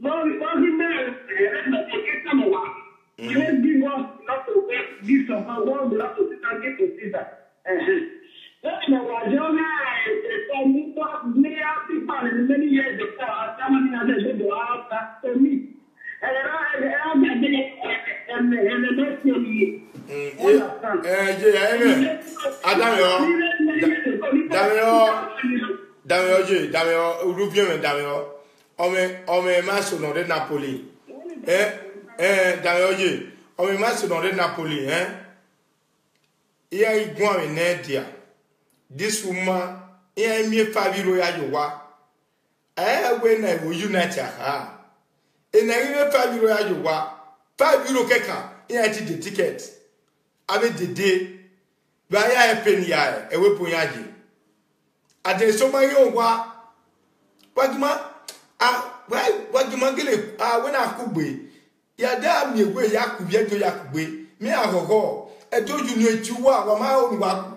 no we man na ke kama wa let's give us not to give some one not to get to see that na wa jona so mi to me a ti pa many years ago someone in the do out to me Damio, Rubien, Damio, Ome Masso de Napoli. Damio, Ome Masso de Napoli, Here you go in India. This woman, here me 5 euro ya you wa. I when I will unite her. And I even 5 euro ya you wa. 5 euro keka, here I the ticket. I mean the day. By a penny ya, a weapon yaji. Ade so my own wa. Wagima, wagima gele, when I could be. Ya damn me way ya could be to Yakube. Me a ho. I told you know my own wa.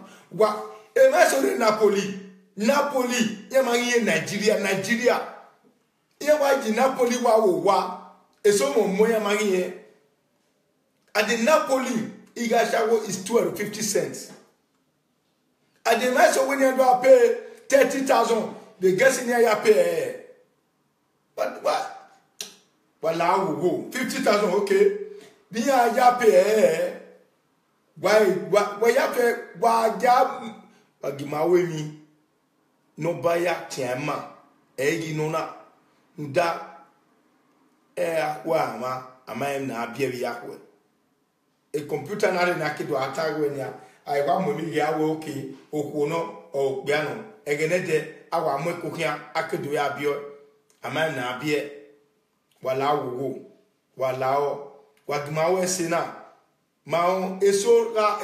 E ma so Napoli. Napoli, Yamani Nigeria. Here why the Napoli wa. E so mo Yamani. At the Napoli, Igashawo is 12.50 cents. At the match when you pay 30,000, the guess in here pay. But what? Well, I will go 50,000, okay. Be ya pay. Why ya pay? Why ya? Bagimawe mi. No baya tiama. Egi nona. Nda. Wa ma. Ama na abia yakwe. A computer na kido atagwe nya. I want me ya okay, okuno or piano, egenede, our mokukia, akedu ya bio, a man na bie, walao, wagmawe sena, mao, eso raw,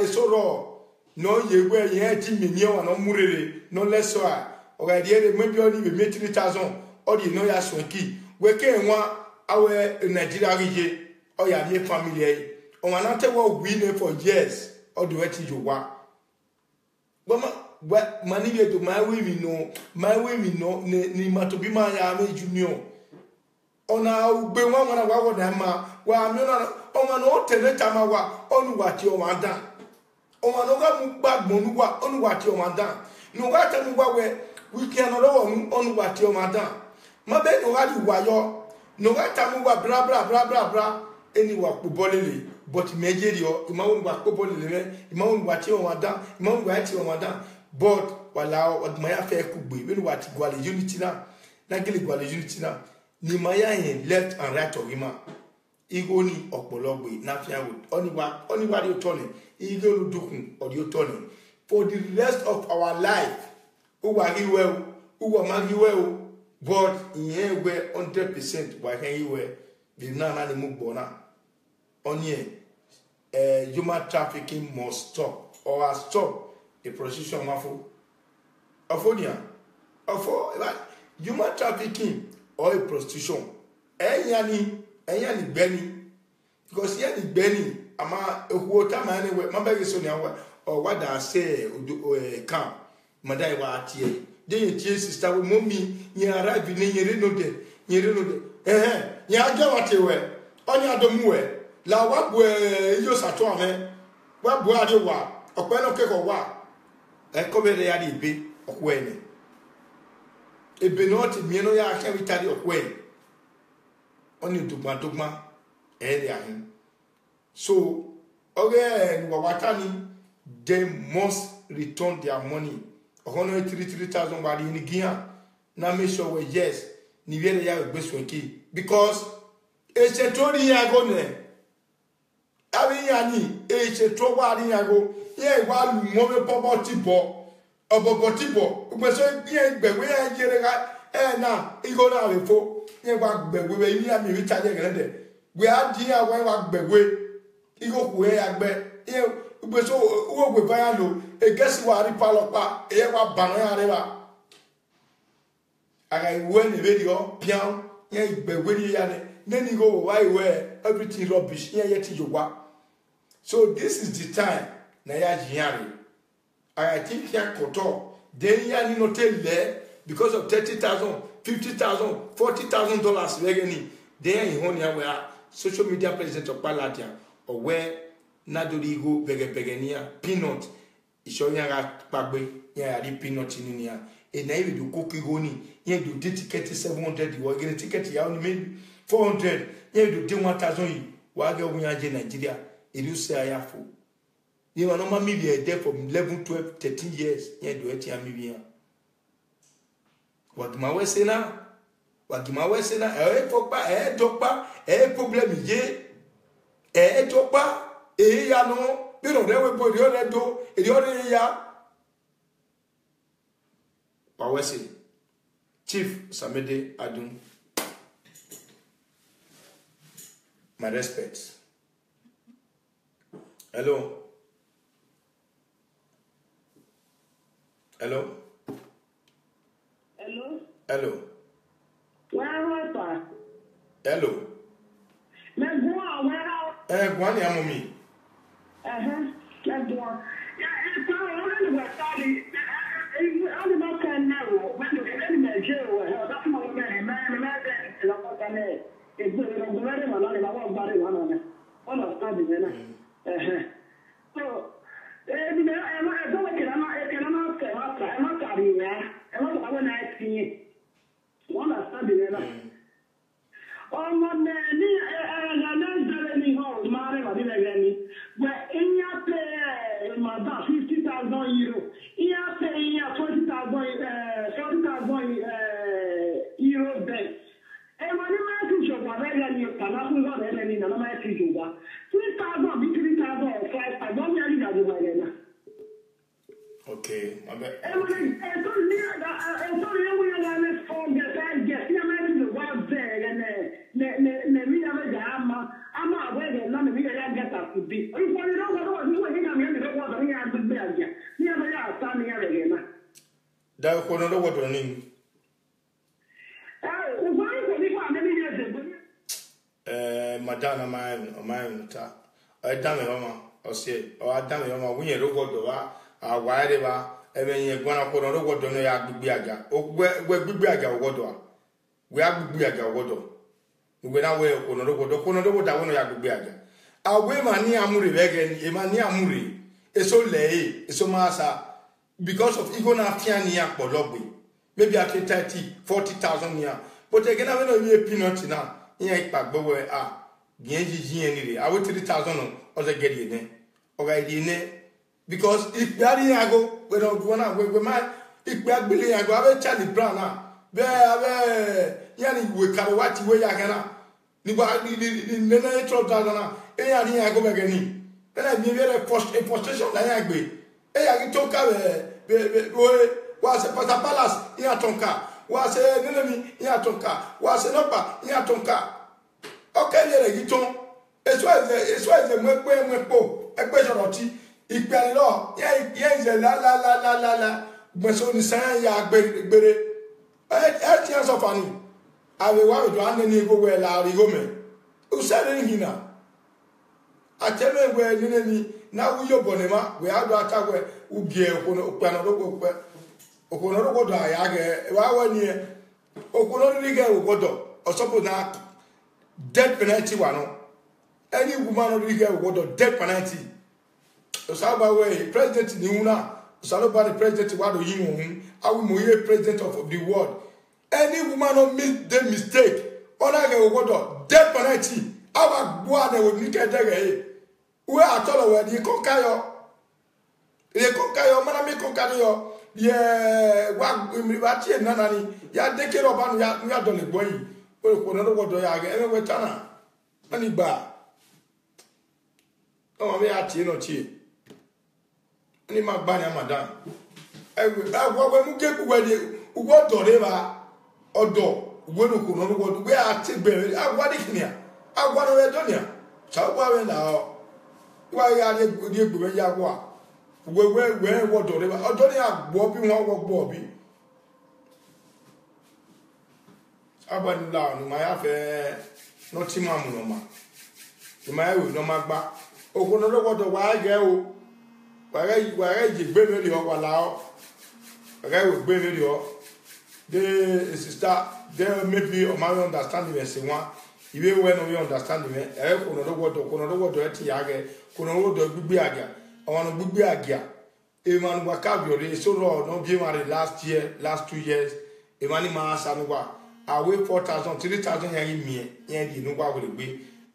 no ye were ye timio and omurere, no less so, or I did maybe only with 3,000, or the no ya swanky, we came one our Nigeria region, or ya near family, or another war winner for years. Or do it you want? What money to my women no, ni matobi my army junior. On our be one when I walk them, while I'm not on an old teletamawa, on what you want done. On an bad monua, on what you want done. No matter where we cannot on what you want done. My bed no had you wire, no matter what blah, any work bolily. But Nigeria, Imam Bakoboli, Imam Watio Madame, Imam Watio Madame, but while what my affair could be, when what Guali Unitina, Nagili Guali Unitina, Nimaya left and right of him. Igoni or Pologwe, Nafia would only what you told him, Eagle Dukun or you told him. For the rest of our life, who are you well, who are man you well, but in here we're 100% why can you wear the Nana Mubona. On here. Human trafficking must stop or stop a prostitution mafo afonia afo human trafficking or a prostitution enyani gbeni because yani gbeni ama ehuota ma ni we mabege so ni awa or what I say camp madai wa atie dey tie sister we mommy nya arrive ni nyere no de nya ajo wate we onya adomu we la wa bo iyo sato ame wa bo ade wa ope no keko wa e ko be ya di be okwo ene ebe no ti mi no ya ka vitali okwo ene oni dugma ere ahin so oge watani they must return their money 133,000 bali ni gian na make sure we yes ni vele ya gbeswenki because e se tori ya go ne abi yani e se to wa ri ya go ye wa lu mo me poverty bo gbese ye gbegbe ya jere ga na igo na we fo ye wa gbegbe we ni ami ri chaje gele we adi ya wa gbegbe igo ku ya gbe ye gbese wo gbe ba ya lo e gesi wa ri palopa e wa banu ya re ba aga iwe ni radio pian ye gbegbe ni ya ne then go why where everything rubbish ye yet yowa. So this is the time na ya jiari I think ya koto then ya ni no tell because of $30,000 $50,000 $40,000 regeni then he honya where social media president of Palatia or where nadorigo begenia peanut ishonya ga pagbe ya ri peanut ni ya e na even do cookie goni ye do ticket 700 you get ticket ya only maybe 400 ye do 1,000 wa ga wunya je Nigeria e do say ayafo ye ma no ma mi be there for 11 12 13 years ye do eti am bi ya wagima wesena e fokpa e dokpa e problem ye e dokpa e ya no bi no rewe bo ri o do e ri o ri ya Pawese Chief Samede Adun, my respects. Hello. Hello. Where are you? Hello. Gwani amomi. Okay, my bad. Da ko no wo do ni madana my ta dame mama o se o dame mama wunye ro godo wa awaare ba ebenye gwana ko no godo no ya gbigbi aga o gbigbi aga godo a we agbigbi aga godo we na we ko no godo wo no ya gbigbi aga awe mani amuri vegen e mani amuri eso lei eso masa because of ego na fiani ya pologbe maybe at 30,000-40,000 ya but again I no you peanut na yan ipagbo we gien jijin ni re awo 3,000 o se get ye ne o ga di ne because if bari ago we don't wanna we ma if agbele ago ave Charlie Brown na be ave yani we kare wati we ya kana ni ba ni nene trota na e ya ni ago be gani na mi vere postation na ya gbe e ya ki to ka be wa se pata palace ya tonka wa se nenemi ya tonka wa se nopa ya tonka okay le gi ton eso eze mwepo egbe joroti Ikpe no, ye la. Mweso ni san ya gbere. E ti so fani. Ave wa do an ni go we la ri go me. U se ni hina. Ateme we ni na wu yo bonema we ado ata we u bie okono okpana do go pe. Okono do go do aya ge wa wa ni e. Okono ri ge o godo. Osopo na death penalty wa no. Any woman ri ge o godo death penalty. Osaba we president ni una Saloba the president wa do yin awu moye president of the world. Any woman no make the mistake, ona ge ogodo death penalty. Awa gbo na we ni kedere. We atolo we di konkayo. E konkayo mana me konkayo. Ye wa mi ba tie nanani. Ya deke ro ba no ya do le gbo yi. O ko no godo ya ge e we tana. Ani ba. O ma me atie no tie. Ni magbani amadan agwo mu ke ku wede ugwo dore ba odo ugwo no ku no ugwo we ati bere agwo de kinia agwo no we donia sa gwa we na o wa ya de gbo be ya gwa ugwo we wo dore ba odo ni agbo bi won wo gbo bi abani la no ma ya fe no ti ma mu no ma ti ma e no ma gba ogwo no lo do wa ge o wàrẹ́ ìgbé lórí ọ wà láọ́ wàrẹ́ ìgbé lórí ọ dé sister they make me ọmọ understand me ṣe wọn ìwé wẹ́ ní wọ́n understand me ẹ̀rẹ́ kò nà lọ́wọ́dọ̀ ẹ̀ ti yà gẹ̀ kò nà lọ́wọ́dọ̀ gbígbé àgà ọmọ nà gbígbé àgà èèmọ̀ nígbà kábíọ̀dé sọ̀rọ̀ ọ̀nà bí wọn rè last 2 years èèmọ̀ ní máa sanúgbà àwẹ̀ 4,000 3,000 yẹn mìíràn yẹn di nígbà wọlé gbé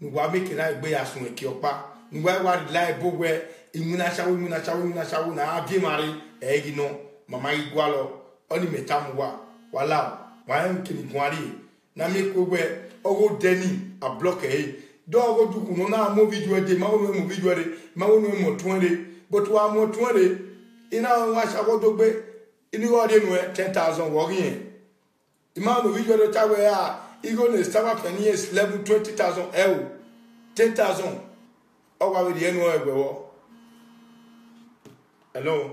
nígbà mékè náà gbé àsùn ẹ̀kí ọ̀pá nígbà wà láì bó wẹ́ imuna shawu na abi mari egi no mama igwalo oni metamu wala wa nkini gwari na mi kogwe ogo deni a block do ogo duku no na mo video de ma wonu mo video de ma wonu mo tunre but wa mo tunre ina wa shawo dogbe ini wo de no 10,000 wo yin ima no video de tawe ya igo ne staba pennies level 20,000 10,000 owa we de enu egbe wo. Hello?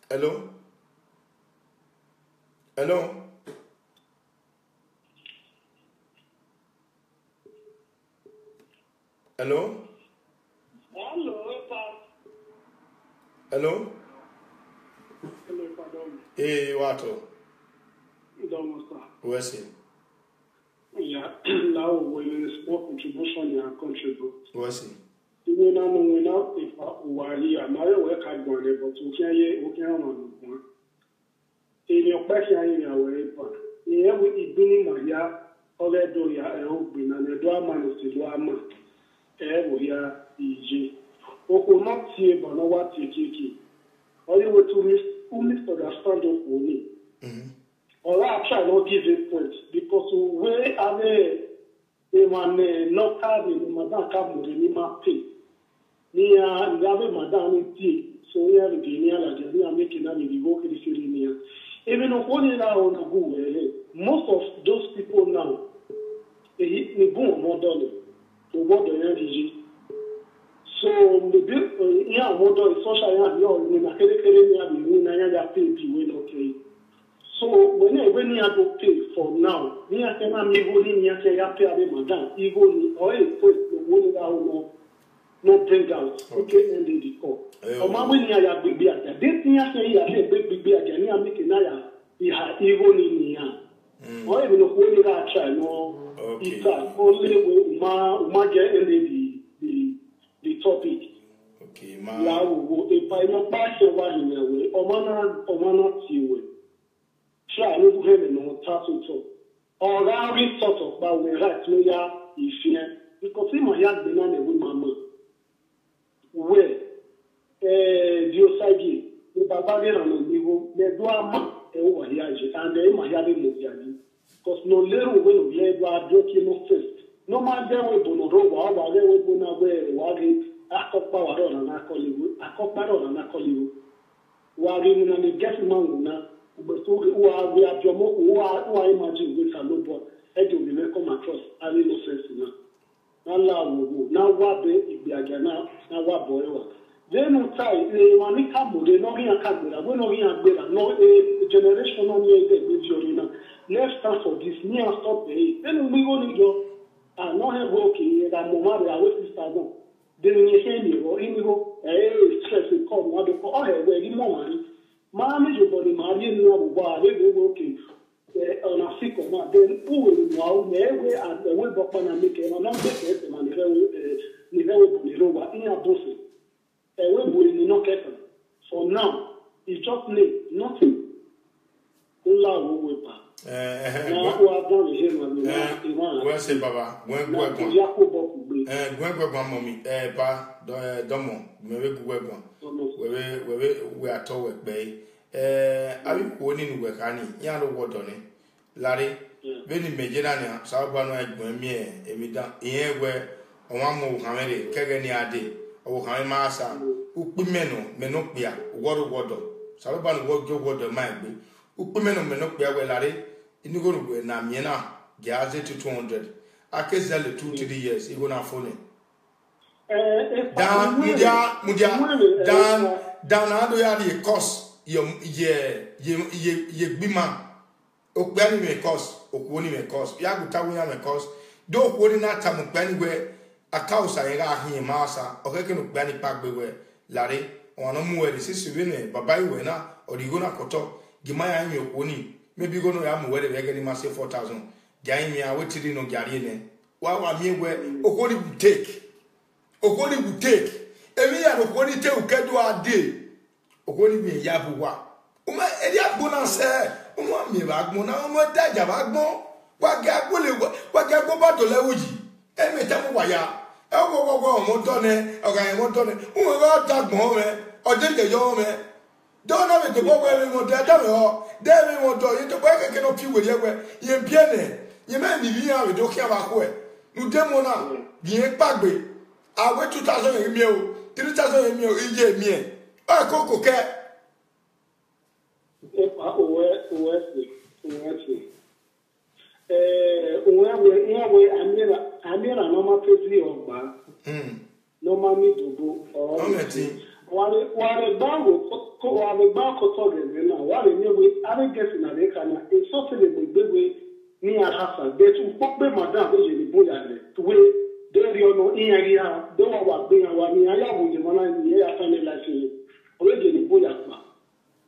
Hello? Hello? Hello? Hello? Hello, pardon. Hey, Wato. Where's he? Yeah, now when it's more contribution you contribute. Where's he? Iwe na no we na ifa uwari amare we ka gbon le but o kian on gbon eni opa kian ya we pa ni e we igbini ma ya ole do ya e o gbin na ne do ama no se do ama e wo ya ije o ko no tie bo no wa tie kiki only we to misunderstand o ko ni or I try not give a point because we are the one no carry madam come ni ma pay ni ya ngabe madam ni ti so ya the ni ala je ni make na ni go kiri siri ni even on na on go most of those people now ni go model to what they are so the bill ya model social ya yo ni na kere ni ni na ya pay bi we okay. So when you have to pay for now, you have to pay madam. Even or no bring out. Okay, and the call. Or when you have big beer, this thing I say you have big beer. Can you make another? You have even in here. Or even when you have try no. It's only when get the topic. Okay, ma. Now, if I not pass the one in the way, or man see way. Try no women no tattoo or we sort of but we right no ya ifie because him ya be na we mama where dio side the baba na no niwo le do ama e wo ya je and e ma ya be mo ya ni because no lero we no ye do adoki no first no ma de we bo no ro wa we bo na we wa ge akokpa wa ro na akoliwo wa ge mu na me get man na but we are who are imagine we can look but I do come across any no sense now. na la wo na wa be igbiaga na wa borewa then try le mani ka mure no ri aka gbera we no ri agbera no a generation no me dey be jori na let's start for this me and stop there then we go ni jo no have okay that mama be our sister no then ni he ni ro ni go stress come wa do ko we ni mama ni ma me jo body ma ni no bo ba le go okay on a sick of ma then who will know me we and we bo pa na make no be ke ma ni we ni ro wa in abose we bo ni no ke for now it's just nothing la wo we pa wọ́n ṣe bàbá wọ́n gbọ́ ẹ̀gbọ́n mọ̀ mi bá dọ́mọ̀ mẹ́wẹ́ gbọ́ ẹ̀gbọ́n wẹ́wẹ́ àtọ́ wẹ̀ pẹ́ àbíkú nínú wẹ̀ ká ní yíyá ló wọ́dọ̀ ní lárí bẹ́ẹ̀ ni méjì náà ní sábà náà ẹ̀gbọ́n mi èmi dá ìyẹn wẹ́ ọ̀wọ́n amọ̀ òkàwé rẹ̀ kẹ́gẹ́ ní adé òkàwé máa sa ukpi mẹ́nu pìà wọ́dọ̀ sábà náà wọ́dọ̀ máa gbé ukpi mẹ́nu pìà wẹ̀ lárí inigoro na miena gaze to 200 akezele 2-3 years igo na phone dan ado ya the cost ye gbima okpani me cost okwoni me cost ya gutawo ya me cost do okwoni na tamu kpani we akausa yega ahin masa okeke no kpani pagbe we lare ona mu we sisi we ne baba iwe na odigo na koto gima ya mi okwoni maybe go no ya mu where we get ma say 4,000 gain me a wetiri no gari ne wa mi we okoni will take emi ya okoni te ukedu ade okoni mi ya buwa uma eri agbo na se uma mi ba agbo na uma daja ba agbo wa ga agbo ba to lewoji emi te mu wa ya e go mo to ne o ga mo to ne uma ga dagbon me o de ke yo me don't know the boy where we want to do. There we want to. You to work again on people where you bien. You may be here with okay about where. You demo now. Bien pagbe. I wait 2,000 email, 3,000 email. Ije me. Ah, coco cat. Amira normal pezi ogba. Normal mi dobo or wale bango togeze na wale nyewe are gesi na leka na insofile gbegbe ni ahasa bet ukpe madam eje ni boya le tuwe deri ono iyari ha do wa gbe wa ni aya bo je mona ni ya fa ni la se oje ni boya pa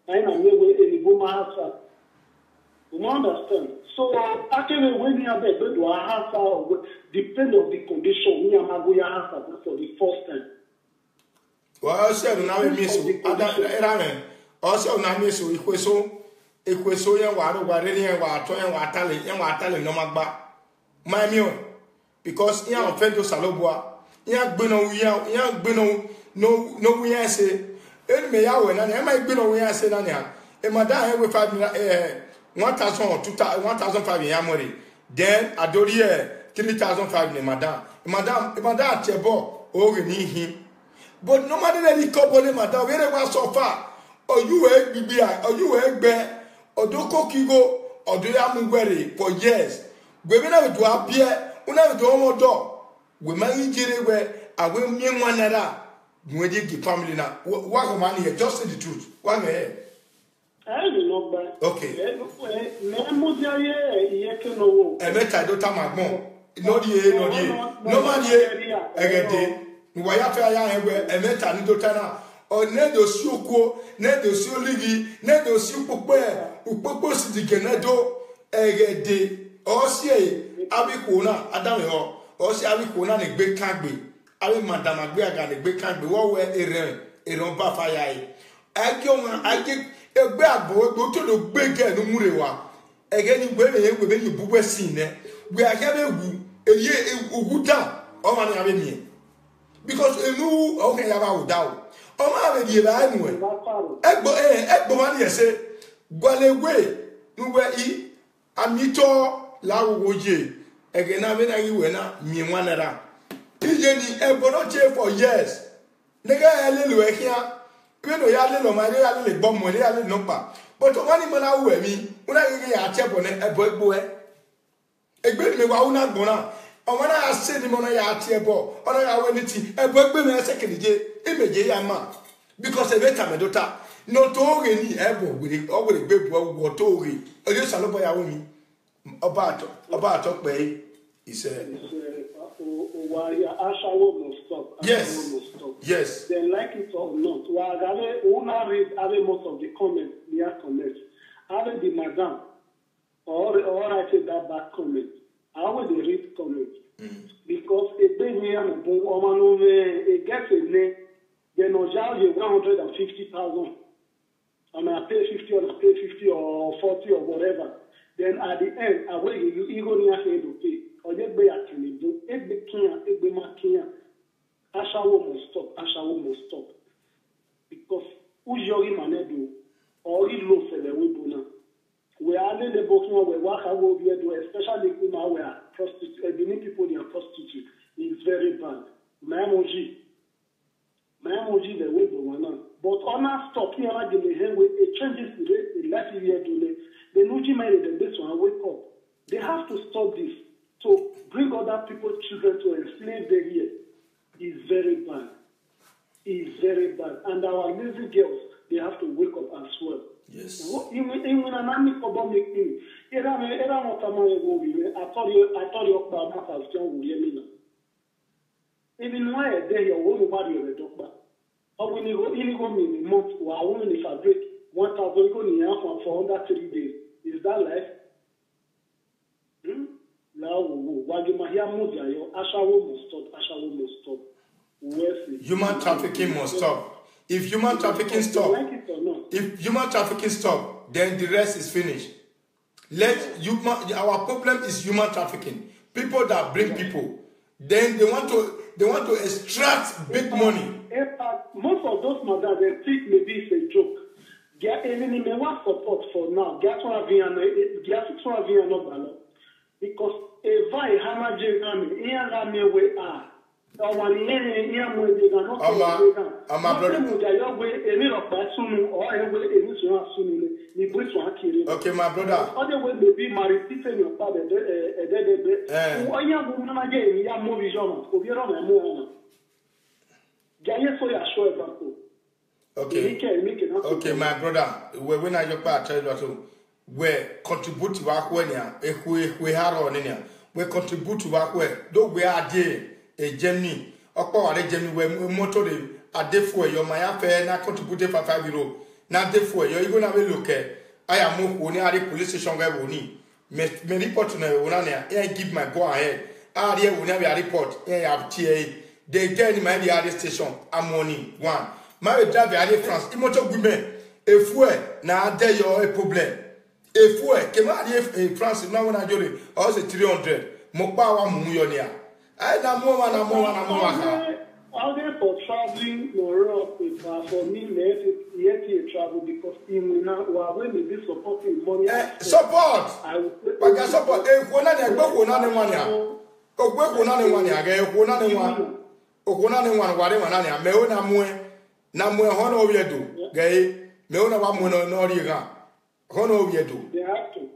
aina nyewe eni bo ma hasa you understand so actually when you have a do ahasa depend on the condition ni amago ya hasa for the first time. Well, say na we miss era me. Also na miss ikweso yan wa ro re yan wa to yan wa tale no magba. My me because yan offend to salobua. Yan gbe no we yan say. En me ya we na e ma gbe no we yan say na nia. E madam e we 1,000 or 1,500 yan money. Then adori 3,500 ni madam. Madam tebo o re ni him. But no matter any couple madam, where was so far, or you or do kokigo, or do yamu for years. We will never do appear, we never do more door. We may injure where I will mean one another. When you give family now, what money here? Just say the truth. One here. I don't know, but okay. I don't tell more. No money, again. Waya fe ya hewe emeta ni dotana o ne do si okuo ne do si oligi ne do si upopo si digenedo egede o si abiko na adame ho o si abiko na ne gbe kagbe abi madam agbe aga ne gbe kagbe wo we eren ba fa ya yi age o age egbe agbo egbo to do gbe ge no murewa ege ni gbe me be ni bugbe si ne we age be wu eye oguda o ma ni abe mi because enu okay yaba udao o ma be die ba anu egbo ma ni ese gwalewe nuwe I amito lawoje ege na be na yiwe na mi nwanara ije ni egbo no che for years nega elelu ehia we no ya le lo ma ya le gbo mo le ya le no pa but o ni mo na wo emi una gege ya chebo ne egbo e egbe mi wa una gbona Omana ya se ni mona ya atiebo. Ona ya weniti. Egbe me second je. Imeje ya ma. Because e beta medota. No to ni ebo we o we gbe wo to ri. Oje salobo ya wo mi. Oba ato pe he said yes. Yes. They like it or not. Well, I will read most of the comments, near comments. I will the madam or I say that back comment. I will read comments. Because a baby and a gets a name, then no charge 150,000. And I pay 50 or I pay 50 or 40 or whatever. Then at the end, I will you go near to pay. Or you pay at do every makia. Ashawo must stop. Because Ujori Manedu or Ilo Fedewibuna. We are in the booking where Waka will be able, especially Kuma where prostitutes, many people they are prostitutes. It's very bad. My emoji the way one. But on our stop here again, it changes the life year to the Nuji made this one wake up. They have to stop this. To bring other people's children to enslave them here is very bad. It's very bad. And our lazy girls, they have to wake up as well. Yes. I thought your mouth has done with me now. Even why a day your own body of a doctor. Or when you go in a month, or a woman if I break 1,000 for under 3 days. Is that life? Human trafficking must stop. If human trafficking stop, then the rest is finished. Our problem is human trafficking. People that bring people, then they want to extract big money. Most of those mothers they think maybe it's a joke. Get any support for now. Because if I have a jam, we are. I'm okay, my brother. Other way may be my repeating your father. Okay, my brother. When I just tell you we contribute to our where we have on in we contribute to our where though we are there a Germany or power Germany where motor a day for your my affair na contribute for €5 na day for you gonna have a look I am more only police station guy woni me report na wona I give my go ahead ah there will never report have TA they get in my the station I'm money one my drive at France imoto women if we na there your problem. If we came out in France, now when I do it, I was 300. Mokbawa Muyonia. I know more. I'll get for traveling Europe for me, yet travel because in now when they be supporting money. Support! But I support. If one of them go on one year, go on one year, go on one, whatever, Meona Mue, Namu Hono Yedu, Gay, Meona Wamuno Noriga. Hono Yedu. They have to.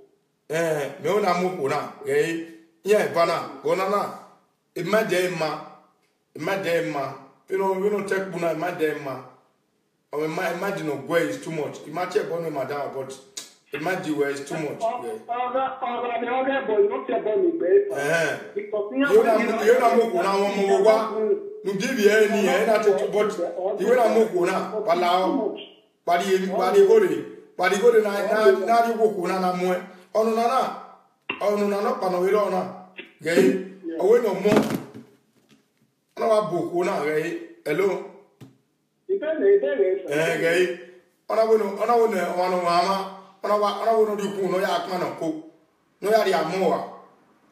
Meona Mukuna, Gay, Bana, Gonana. Imagine, you don't take Buna, imagine, or imagine where is too much. Imagine Bonnie Madame, but imagine where is too much. You're not Mukuna, you give you any, but you're not Mukuna, Palau, But you go to now you walk on a more on Nana, Panovirona, gay, away no more. No book, one gay, hello. Gay, on a one mamma, on a one do no yakman or cook, no yadia more.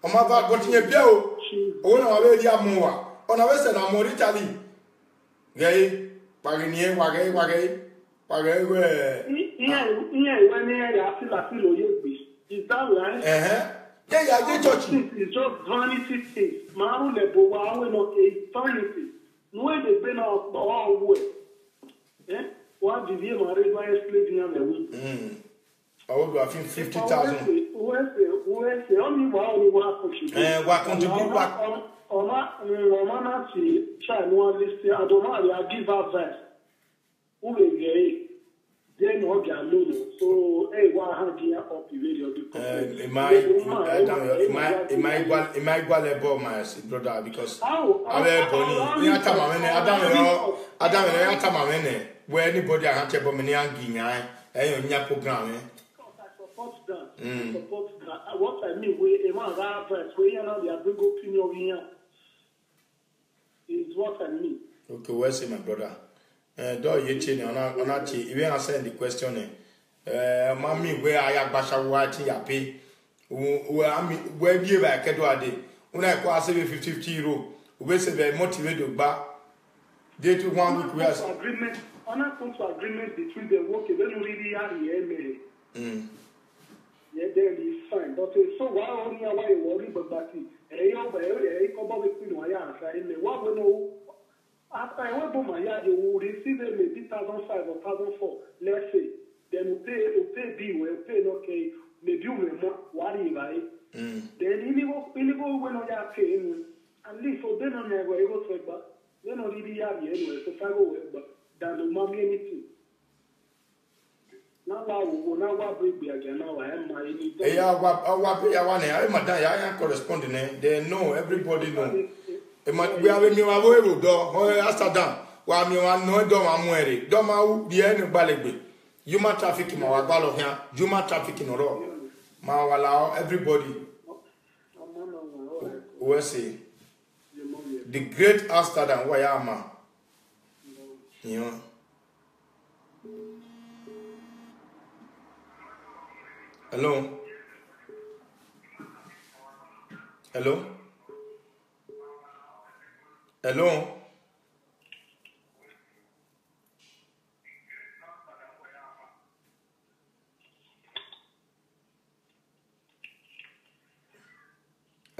On my back, got in a bill, on a lady more, on a western more Italy. Gay, Paginier, Wagay. Is that right? Yeah, I church. It's just vanity things. Maru lebo wa we no eternity. No way they been out all way. What did you marry by slave in the week? I would have 50,000. Who Uwese only wa push. Wa contribute back. Oma si try no list adoma ya give advice. Uwe gay. Then no get alone. So wa hand here up the radio because my level my brother because I Bonnie ni atama Adam atama where anybody I have me anginya nya program support that. What I mean we a man advice we now they bring opinion here. Is what I mean. Okay, where's my brother? Do you change on even answer the question mommy where I agbasha wati yape where be ba kedo ade una ko ase 50 euro we say be motivate gba day to 1 week we as agreement on a come to agreement between them work they don't really have the yeah then is fine but so why only why you worry but that ko ba we pin wa ya answer in what we know after I went to my yard you will receive maybe 1,500 or 1,400 let's say. Then we pay bill, we pay okay, maybe we more worry right. Then illegal when I pay at least for them on their way go to but they don't really have anyway, so I go but than the mommy anything. Now what bring me again now I am my I madam ya corresponding they know everybody know. We have me wa wo do Amsterdam wa mi wa no do wa mu ere do ma u die ni gbalegbe. Human trafficking, my wagalo here. Human trafficking, or my allow everybody. We say the great Amsterdam, Wayama. You know. Hello. Hello. Hello.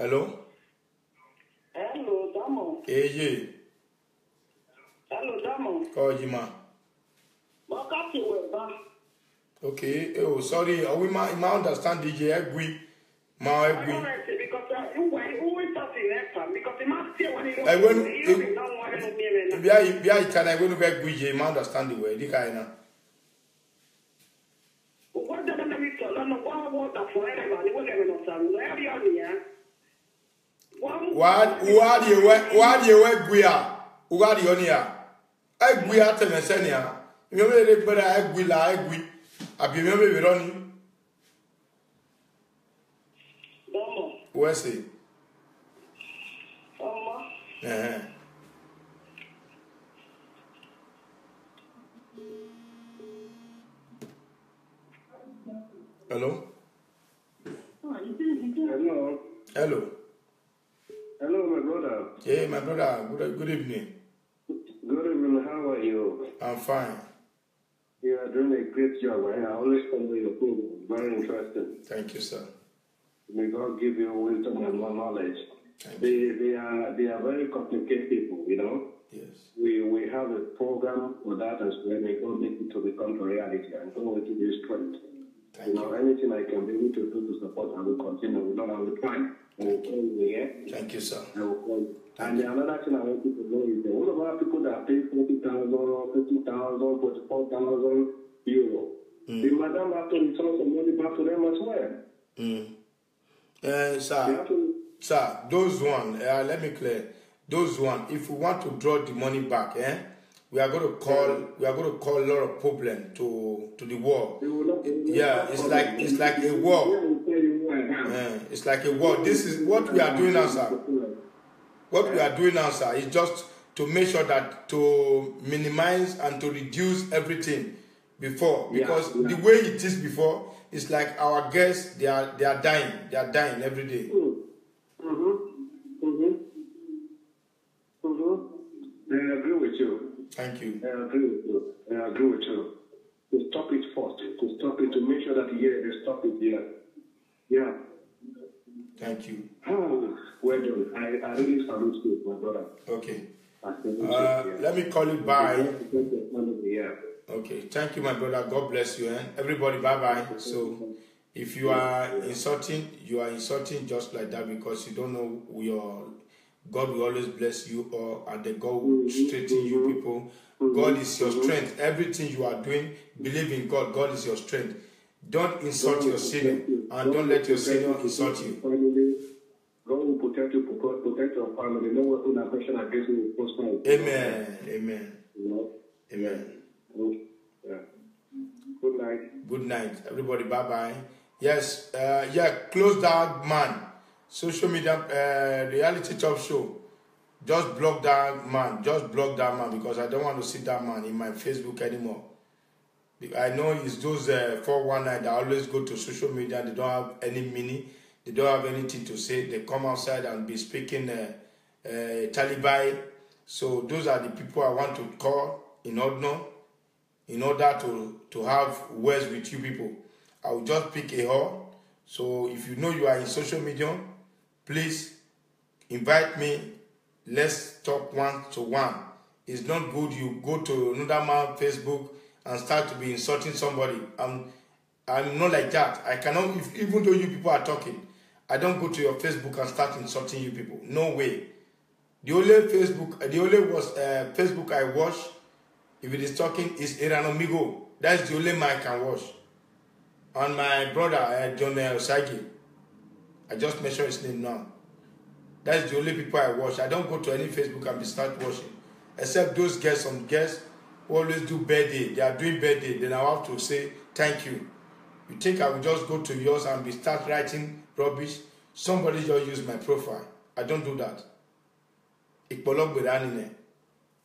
Hello? Hello, Damo. Hey, Hello, Damo. call you, man. Okay, oh, sorry, we might understand DJ Egui. Ma Egui. Because always talking next time, because it must say when you can I go to Egui, ma understand the way, the guy now. What the name is water for everybody, whatever, no, What do you Eguia? What do you near? Eguia Temesenia. You may be better Eguila Egui. I be maybe running. Where's it? Hello? Hello. Hello. Hello, my brother. Hey, my brother. Good evening. Good evening. How are you? I'm fine. You are doing a great job. I always follow your program. Very interesting. Thank you, sir. May God give you wisdom and more knowledge. They are very complicated people, you know. Yes. We have a program for that as well. May God make it to become a reality and go into this strength. You know, anything I can be able to do to support, I will continue. We don't have the time. Thank you, sir. And another thing I want you to know is that all of our people that pay 40,000, 50,000, 44,000 euro, the madam have to return some money back to them as well. Sir, those one, let me clear. Those one, if we want to draw the money back, we are going to call a lot of problem to the war. Yeah, it's like a war. It's like a war. This is what we are doing now, sir. What we are doing now, sir, is just to make sure that to minimize and to reduce everything before, because the way it is before, it's like our guests they are dying every day. I agree with you. Thank you. I agree with you. To stop it first. To stop it, to make sure that they stop it here. Yeah. Thank you. Well done. I really salute you, my brother. Okay. Let me call you bye. Yeah. Okay. Thank you, my brother. God bless you. Everybody, bye-bye. So, If you are insulting just like that because you don't know God will always bless you, and the God will straighten you people. God is your strength. Everything you are doing, believe in God. God is your strength. Don't insult your senior, and don't let your senior insult you. God will protect you, protect your family. No weapon that question against you will prosper. Amen. Amen. Amen. Yeah. Good night. Good night, everybody. Bye bye. Yes. Close that man. Social media, reality talk show. Just block that man. Just block that man because I don't want to see that man in my Facebook anymore. I know it's those 419 that always go to social media. They don't have any meaning. They don't have anything to say. They come outside and be speaking Taliban. So those are the people I want to call in order to have words with you people. I will just pick a hall. So if you know you are in social media, please invite me. Let's talk one-to-one. It's not good you go to another man's Facebook and start to be insulting somebody. I'm not like that. I cannot, even though you people are talking, I don't go to your Facebook and start insulting you people. No way. The only Facebook I watch, if it is talking, is Iranomigo. That's the only man I can watch. And my brother, John Osagi. I just mentioned his name now. That's the only people I watch. I don't go to any Facebook and start watching. Except those guests, some guests who always do birthday. They are doing birthday. Then I have to say thank you. You think I will just go to yours and start writing rubbish? Somebody just use my profile. I don't do that.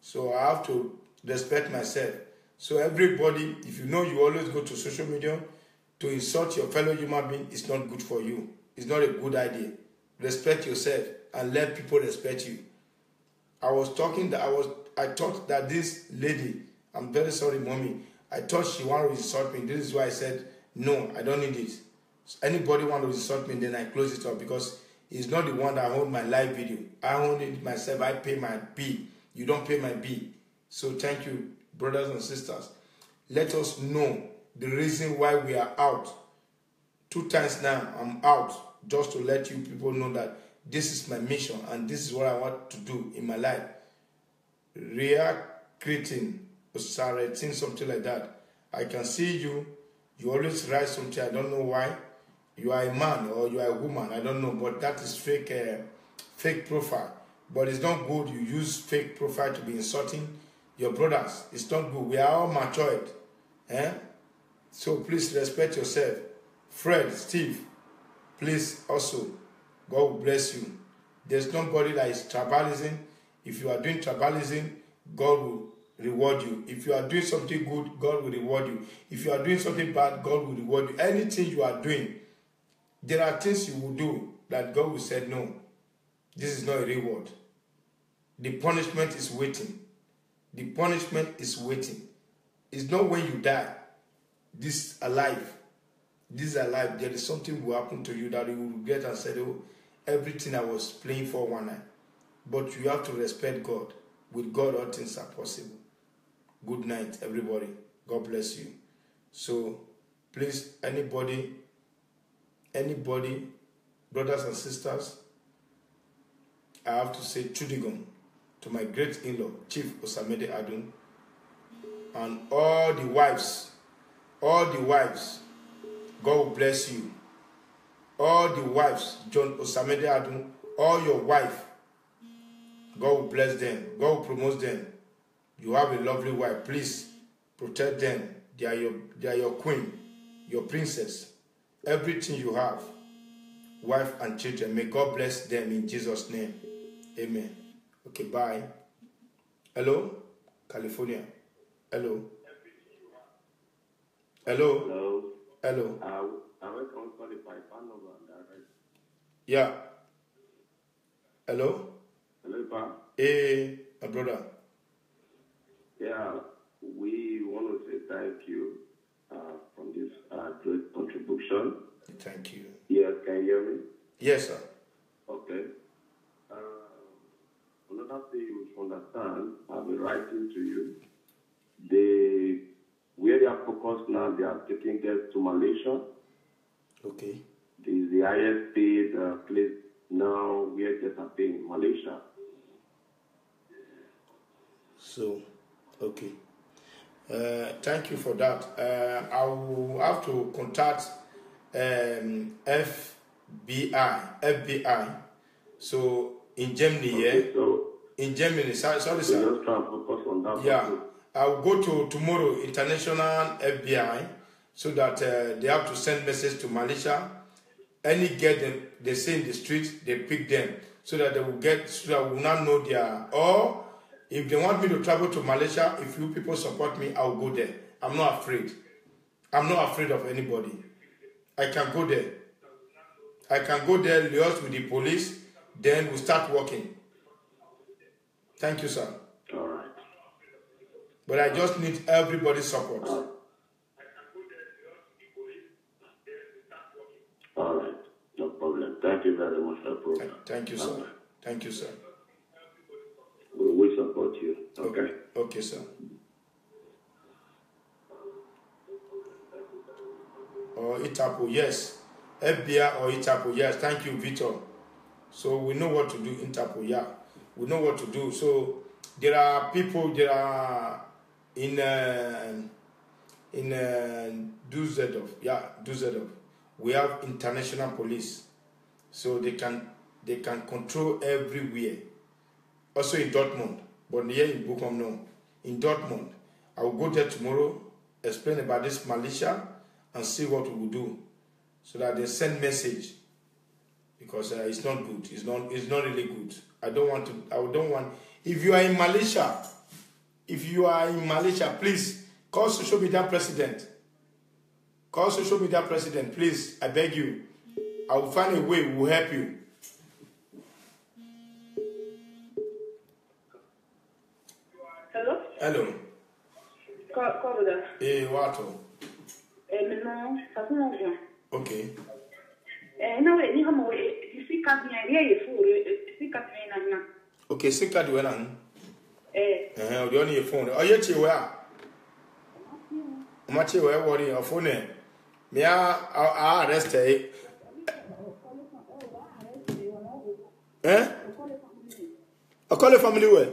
So I have to respect myself. So everybody, if you know you always go to social media to insult your fellow human being, it's not good for you. It's not a good idea. Respect yourself and let people respect you. I thought that this lady, I'm very sorry, mommy, I thought she wanted to insult me. This is why I said, no, I don't need it. Anybody want to insult me, then I close it up because he's not the one that owned my live video. I own it myself. I pay my bill. You don't pay my bill. So thank you, brothers and sisters. Let us know the reason why we are out. 2 times now, I'm out just to let you people know that this is my mission and this is what I want to do in my life. Creating, something like that. I can see you. You always write something. I don't know why. You are a man or you are a woman. I don't know, but that is fake profile. But it's not good. You use fake profile to be insulting your brothers. It's not good. We are all matured. So please respect yourself. Fred, Steve, please also, God will bless you. There's nobody that is tribalism. If you are doing tribalism, God will reward you. If you are doing something good, God will reward you. If you are doing something bad, God will reward you. Anything you are doing, there are things you will do that God will say, no, this is not a reward. The punishment is waiting. The punishment is waiting. It's not when you die. This is alive. This is alive. There is something will happen to you that you will regret and say, oh, everything I was playing for one night. But you have to respect God. With God, all things are possible. Good night, everybody. God bless you. So, please, anybody, brothers and sisters, I have to say Chudigon to my great in-law, Chief Osamede Adun, and all the wives, God will bless you. All the wives, John Osamede Adun, all your wife, God will bless them. God will promote them. You have a lovely wife. Please protect them. They are your queen, your princess. Everything you have, wife and children. May God bless them in Jesus' name. Amen. Okay, bye. Hello? California. Hello? Hello? Hello? I went on Spotify. Yeah. Hello? Hello, Pa. Hey, my brother. Yeah, we want to say thank you from this great contribution. Thank you. Yes, can you hear me? Yes, sir. Okay. Another thing you should understand, I've been writing to you. Where they are focused now, they are taking guests to Malaysia. Okay. This is the highest paid place now where just are paying in Malaysia. So, okay. Thank you for that. I will have to contact FBI. So in Germany, okay, so in Germany, sorry, sir. Just try and focus on that. Yeah, I will go to tomorrow international FBI so that they have to send message to Malaysia. Any girl they say in the street, they pick them so that they will get, so that we will not know their, or if they want me to travel to Malaysia, if you people support me, I'll go there. I'm not afraid. I'm not afraid of anybody. I can go there. I can go there, liaise with the police, then we start working. Thank you, sir. All right. But I just need everybody's support. All right. No problem. Thank you very much for the program. Thank you, sir. Thank you, sir. We will support you. Okay. Okay, sir. Or Itapo, yes. FBI or Itapo, yes. Thank you, Victor. So we know what to do, Interpol, yeah. We know what to do. So there are people, there are in Düsseldorf, yeah, Düsseldorf. We have international police. So they can control everywhere. Also in Dortmund, but here in Bochum, no. In Dortmund, I will go there tomorrow, explain about this militia, and see what we will do, so that they send message, because it's not good. It's not really good. I don't want. If you are in Malaysia, please call social media president. Call social media president, please. I beg you. I will find a way. We will help you. Hello? Hello. Call that. Hey, what? Okay. Okay, sick at the one. The only phone. Oh, yet you were. Much you were worrying of phone. Me, I arrest eh? I call a family way.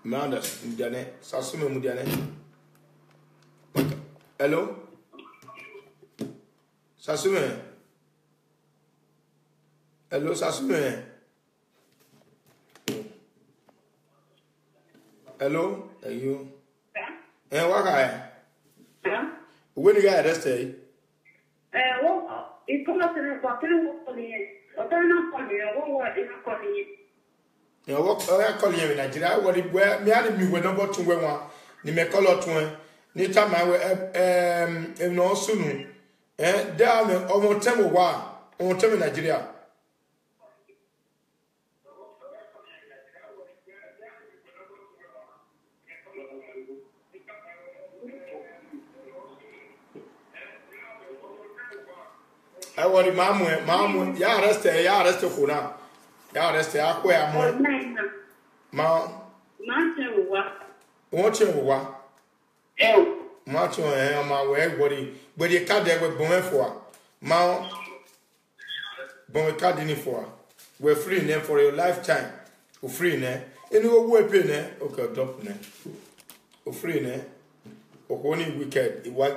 Manda, Mudiane, Sasume Mudiane. Hello? Sasume? Hello, Sasume? Hello? Are you? Yeah. What guy? Yeah. When you got arrested? Well, it's come up to the bottom of the You know what I call you in Nigeria? What it were me and me were number 2 1 ni me call out 2 ni time I were no soon there are almost 10 on time in Nigeria. I worry mamu ya arrested for now. Ya arrested akwe amu. Ma wọ́n wá. Ma ma we but the card there we bon for. Ma bon card ni for. We free ne for your lifetime. We free ne. Any we pay ne. Okay, drop ne. We free ne. Okoni wicked. It was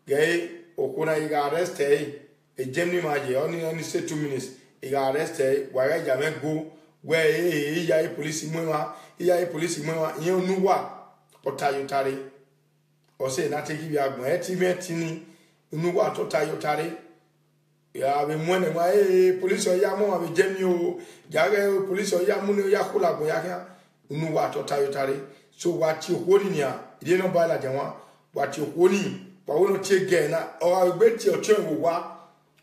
gay okona you got arrested. A Germany maji only say 2 minutes. He got arrested. Why I just go where he police mwa. He police mwa. You know what? Otayotari. Or say not take you a estimate ni. You know what? Otayotari. Ya we mwene wa police or yamo we Germany. Jaga police or yamuno yakula boyaka. You know what? Otayotari. So what you holding here? You don't buy la jama. What you holding? But we don't take again. Or I bet your turn wa.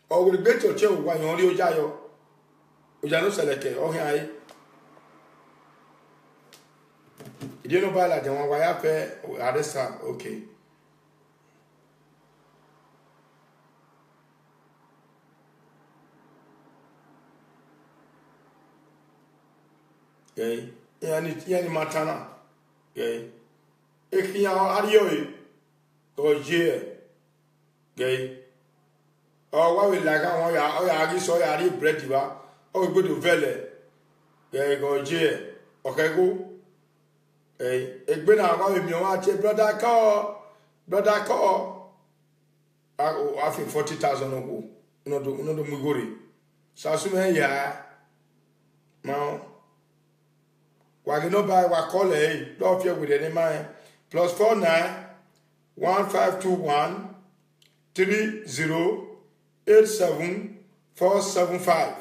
Or will bet your child when you only Ojayo. Ojano select, oh, hi. You didn't buy like the one why I pay arrest her. Okay. Yeah, any matana. gay ekia ariyo oje gay o wa we laga won ya o ya ri so ya ri bread ba o gbe do vele gay oje okay go egbe na wa mi won ati brother call I think 40,000 ogo no do mugori sasume ya now wa no buy wa call don't fear with any man plus 491521 3087475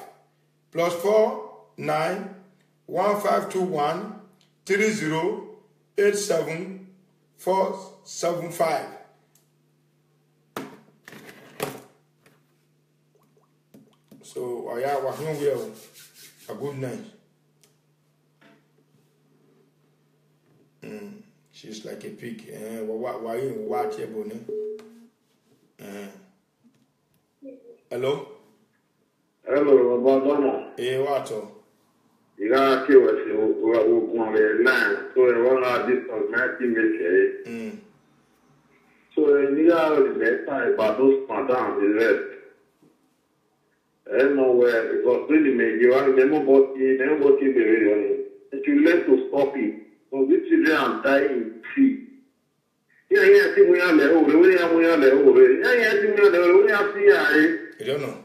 plus 491521 3087475. So I have one well a good night. She's like a pig. Why you watch your bonnet? Hello? Hello, Madonna. Hey, what? You got to kill us. We're on the line. So, we're not this on 19 So, you got to be about those madams, the rest. I don't know where, because really, maybe you are never working the radio. And you learn to stop it. So, this children are dying. See. Yeah, I think we are there. I don't know.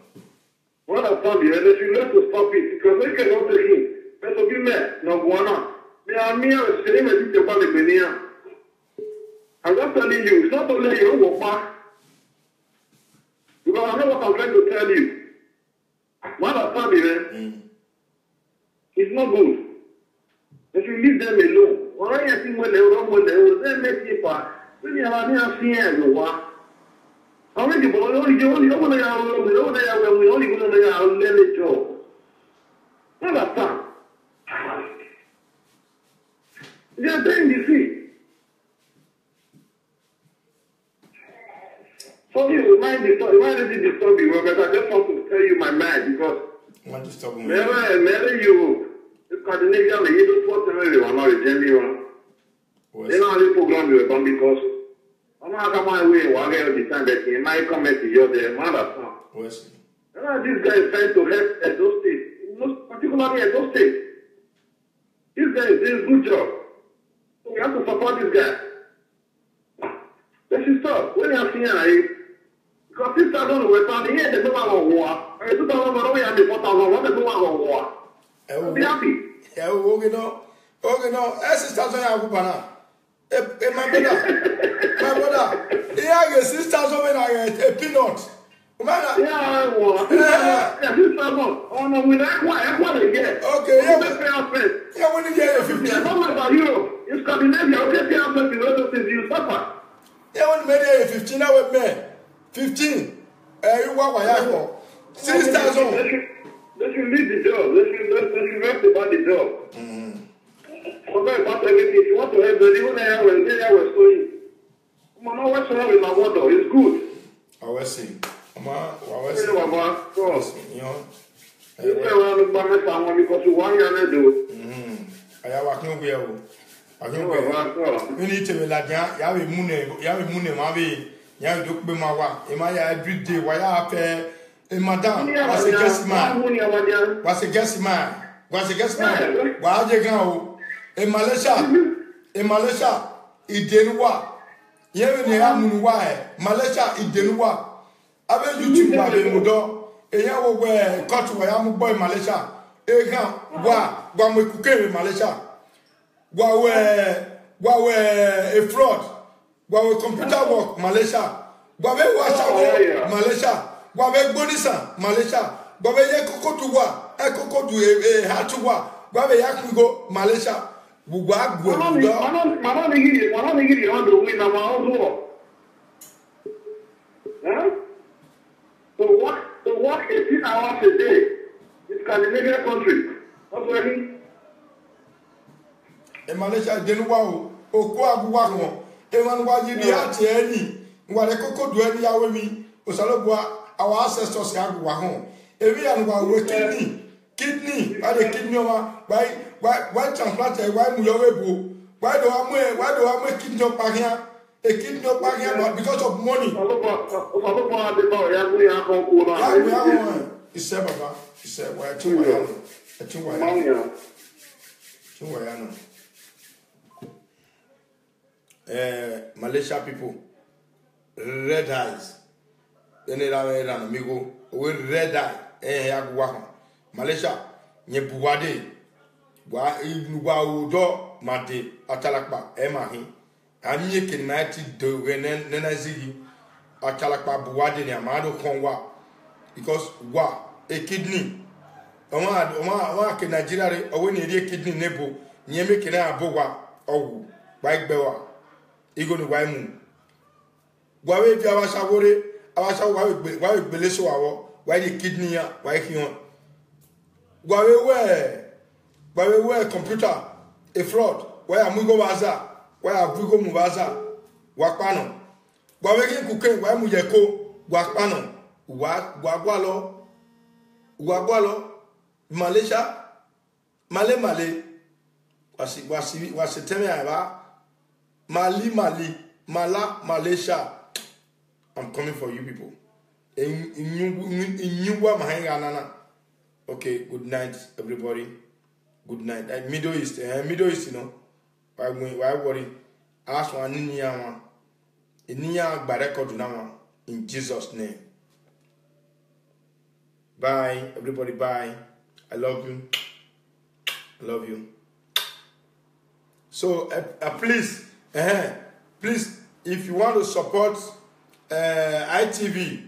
What I told you, and if you learn to stop it, because they cannot take it. That's what you met. No, one. They are mere same as you can be. I'm not telling you, it's not only you walk back. Because I know what I'm trying to tell you. What I told you, it's not good. If you leave them alone, why are you think when they run when they will then make it back? When you have never seen anyone. How many people only go on the other way around? We only go on the other job. Not that time. They are saying this thing. So you remind me, why did you disturb me? Well, because I just want to tell you my mind because what disturb me? Maybe you Scandinavia, you don't want to know you are not a genuine. They don't have a program you have done because I'm not coming my way. One day of the time that in my comment to you, the mother. Yes. This guy is trying to help at those states, particularly at those states. This guy is doing a good job. So we have to support this guy. Let's stop. When you are seeing because 6,000 were found here, they don't have a war. And 2,000 were only at the 4,000, what they don't have a war. Be happy. Yeah, okay, no. 6,000 are good, my brother, yeah, 6,000 when I a peanut. Yeah, well, 6,000. Oh, no, we don't want again. Okay, yeah, when you get 15. It's not about Europe. It's Scandinavia. Okay, pay off the relatives you suffer. Yeah, when you made 15, I would make 15. You want my 6,000. They should leave the job. They should rest about the job. Forget about everything. If you want to help them, even they are story. Mama, what's wrong with my water? It's good. I will see. Mama, I will see. You know. You say, well, look back at someone because you want to do. I have a new way. I think we need to be like, yeah, we moon, Mavi, yeah, look be my work. Am I every day? Why are Madame, was a guest man. Was a guest man. Why they go? In Malaysia, it didn't work. Even the Amunwai, Malaysia, it didn't work. I bet YouTube, I didn't go. A young way, cut to a young boy, Malaysia. One we could in Malaysia. While we're a fraud. While we computer work, Malaysia. While we wash out, Malaysia. While we bonisa, Malaysia. While we cocoa to work, a cocoa to a hat to work. While we go, Malaysia. I don't think you want to win our own war. So what 18 hours a day in Scandinavian country? What's working? In Malaysia, didn't wow, or Guaguago, Evan Wadi, any, what a cocoa do any hour me, Osalogua, our ancestors have Wahon. Everyone was kidney, and a kidney, why transplanted, why we are able, Why do I kidnap Pahia? A kidnap Pahia because of money. He said, Baba, he said, why Malaysia people, red eyes. Then they are amigo with red eye. Malaysia, Nyebuade, Udo, Mate, Atalakba, Emahi, and ye can mighty do when Nenazigi, Atalakba, Buade, Yamado Kongwa, because a kidney. Oma ke Nigeria, or when you kidney nebo, Nieme Kena Bowa, or Bike Bewa, Egon Waimu. Wawe Javashawore, why Beleso, why the kidney, why he on. Why we computer, a fraud, why Amugo Waza, why Abugo Mubaza, Wakano. Why we can cook, why Mujako, Wakano, Wagwalo, Malaysia, Male, was it Temeva, Mali, Mala, Malaysia. I'm coming for you people. In you were my okay, good night, everybody. Good night. Middle East, you know. Why worry? Ask one in in Jesus' name. Bye, everybody. Bye. I love you. I love you. So, please, if you want to support ITV,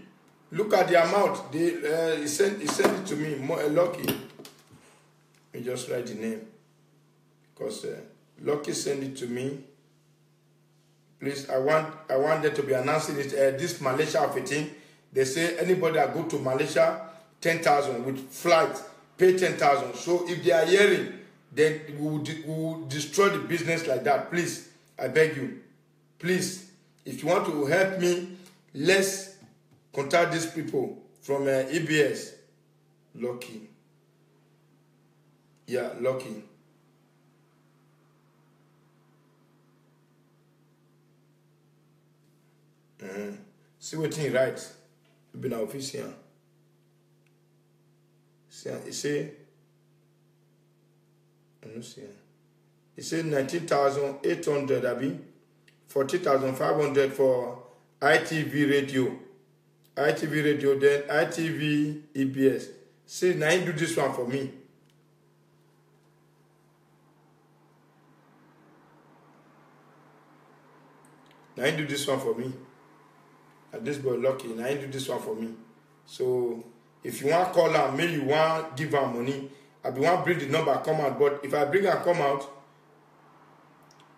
look at the amount. He sent it to me. Lucky. Let me just write the name. Because Lucky sent it to me. Please, I want them to be announcing it. This Malaysia thing. They say anybody that go to Malaysia, 10,000 with flight, pay 10,000. So if they are hearing, then we will destroy the business like that. Please, I beg you. Please, if you want to help me, let's contact these people from EBS. Lucky. Yeah, Lucky. See what he writes. Been official. He say, he said 19,800 abi 40,500 for ITV radio. ITV radio, then ITV EBS. Say, now you do this one for me. Now you do this one for me. And this boy Lucky, now you do this one for me. So, if you want to call her, maybe you want to give her money, I be want to bring the number come out. But if I bring her come out,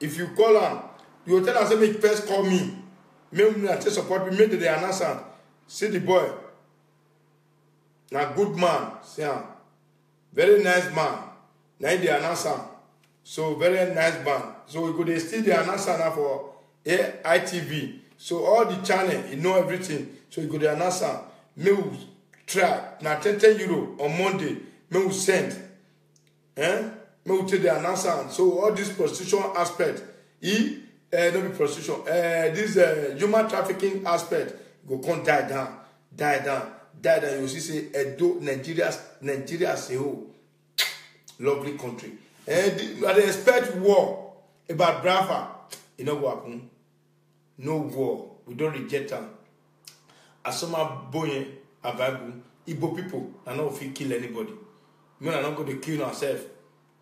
if you call her, you will tell her, say, make first call me. Maybe I support me, maybe they announce her. See the boy. Now good man. See him. Very nice man. Now they announce him. So very nice man. So we could still the announcer now for ITV. So all the channel, you know everything. So you could the announcer. May we try. Now 10 euro on Monday. May we send. May we take the announcer. So all this prostitution aspect. Don't be prostitution. This human trafficking aspect go come die down. You see, say Edo, Nigeria say oh, lovely country. And they expect war about Biafra. You know what happen? No war. We don't reject them. Asoma Boye, Avagu, Igbo people are not fit kill anybody. We are not going to kill ourselves.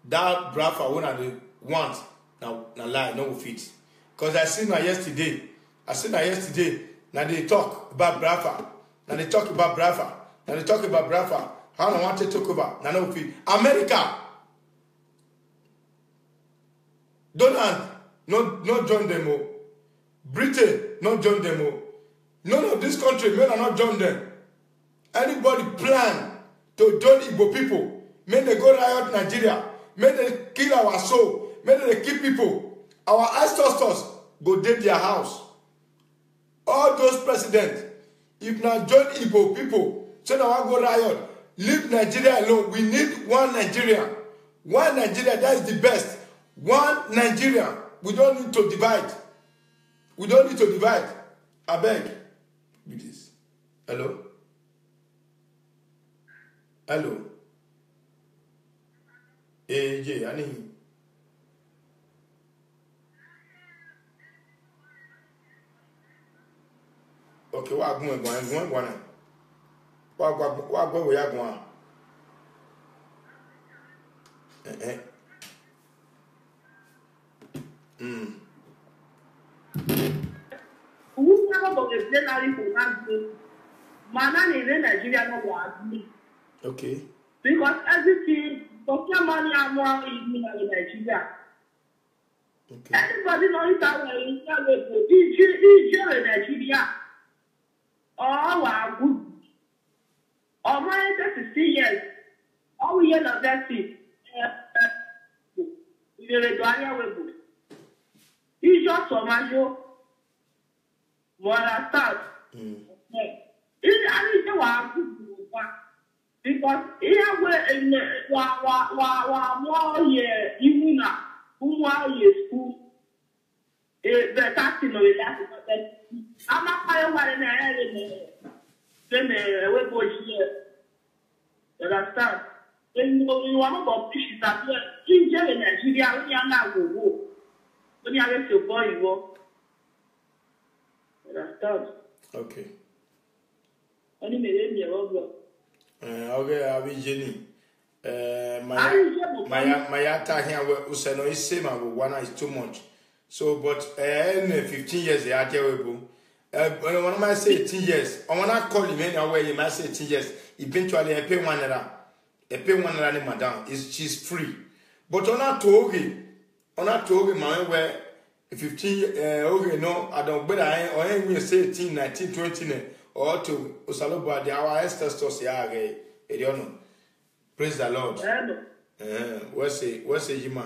That Biafra when I want now lie, no fit. Because I seen her yesterday. Now they talk about Biafra. Now they talk about Biafra. How I want to talk about. Now no fit. America. Donald, not join them. Oh. Britain, not join them. Oh. None of this country, men are not join them. Anybody plan to join Igbo people, may they go riot Nigeria, may they kill our soul, may they kill people. Our ancestors go dead their house. All those presidents, if not join Igbo people, so now I go riot, leave Nigeria alone. We need one Nigeria. One Nigeria, that is the best. One Nigeria. We don't need to divide. We don't need to divide. I beg. Do this. Hello? Hello? Jay, I need. Okay, what going on? What we are going? Who never got a plenary for that? Man, in Nigeria, no one. Okay. Because everything, but money and more in Nigeria. Okay. Everybody knows that way in Nigeria. All are good. All my 60 years. All we hear of that is it's just so much. What I start. It's a one because here we're more year, even now, school. The taxi no is I'm not fire what in area. Then we go here. You understand? When you want to fish that in Nigeria, we are not go. When you have to boy, you go. You understand? Okay. Only me, me, over. Okay, I will Jenny. My attack here was no same as one is too much. So, but 15 years they are terrible. When I might say 10 years, I wanna call him anyway. You might say 10 years. Eventually, I pay one another. I pay one another, madam. She's free. But on that toge, my where 15 okay, no, I don't. But I ain't say 18, 19, 20. Or to Usaloba, our ancestors, praise the Lord. What's a Jima?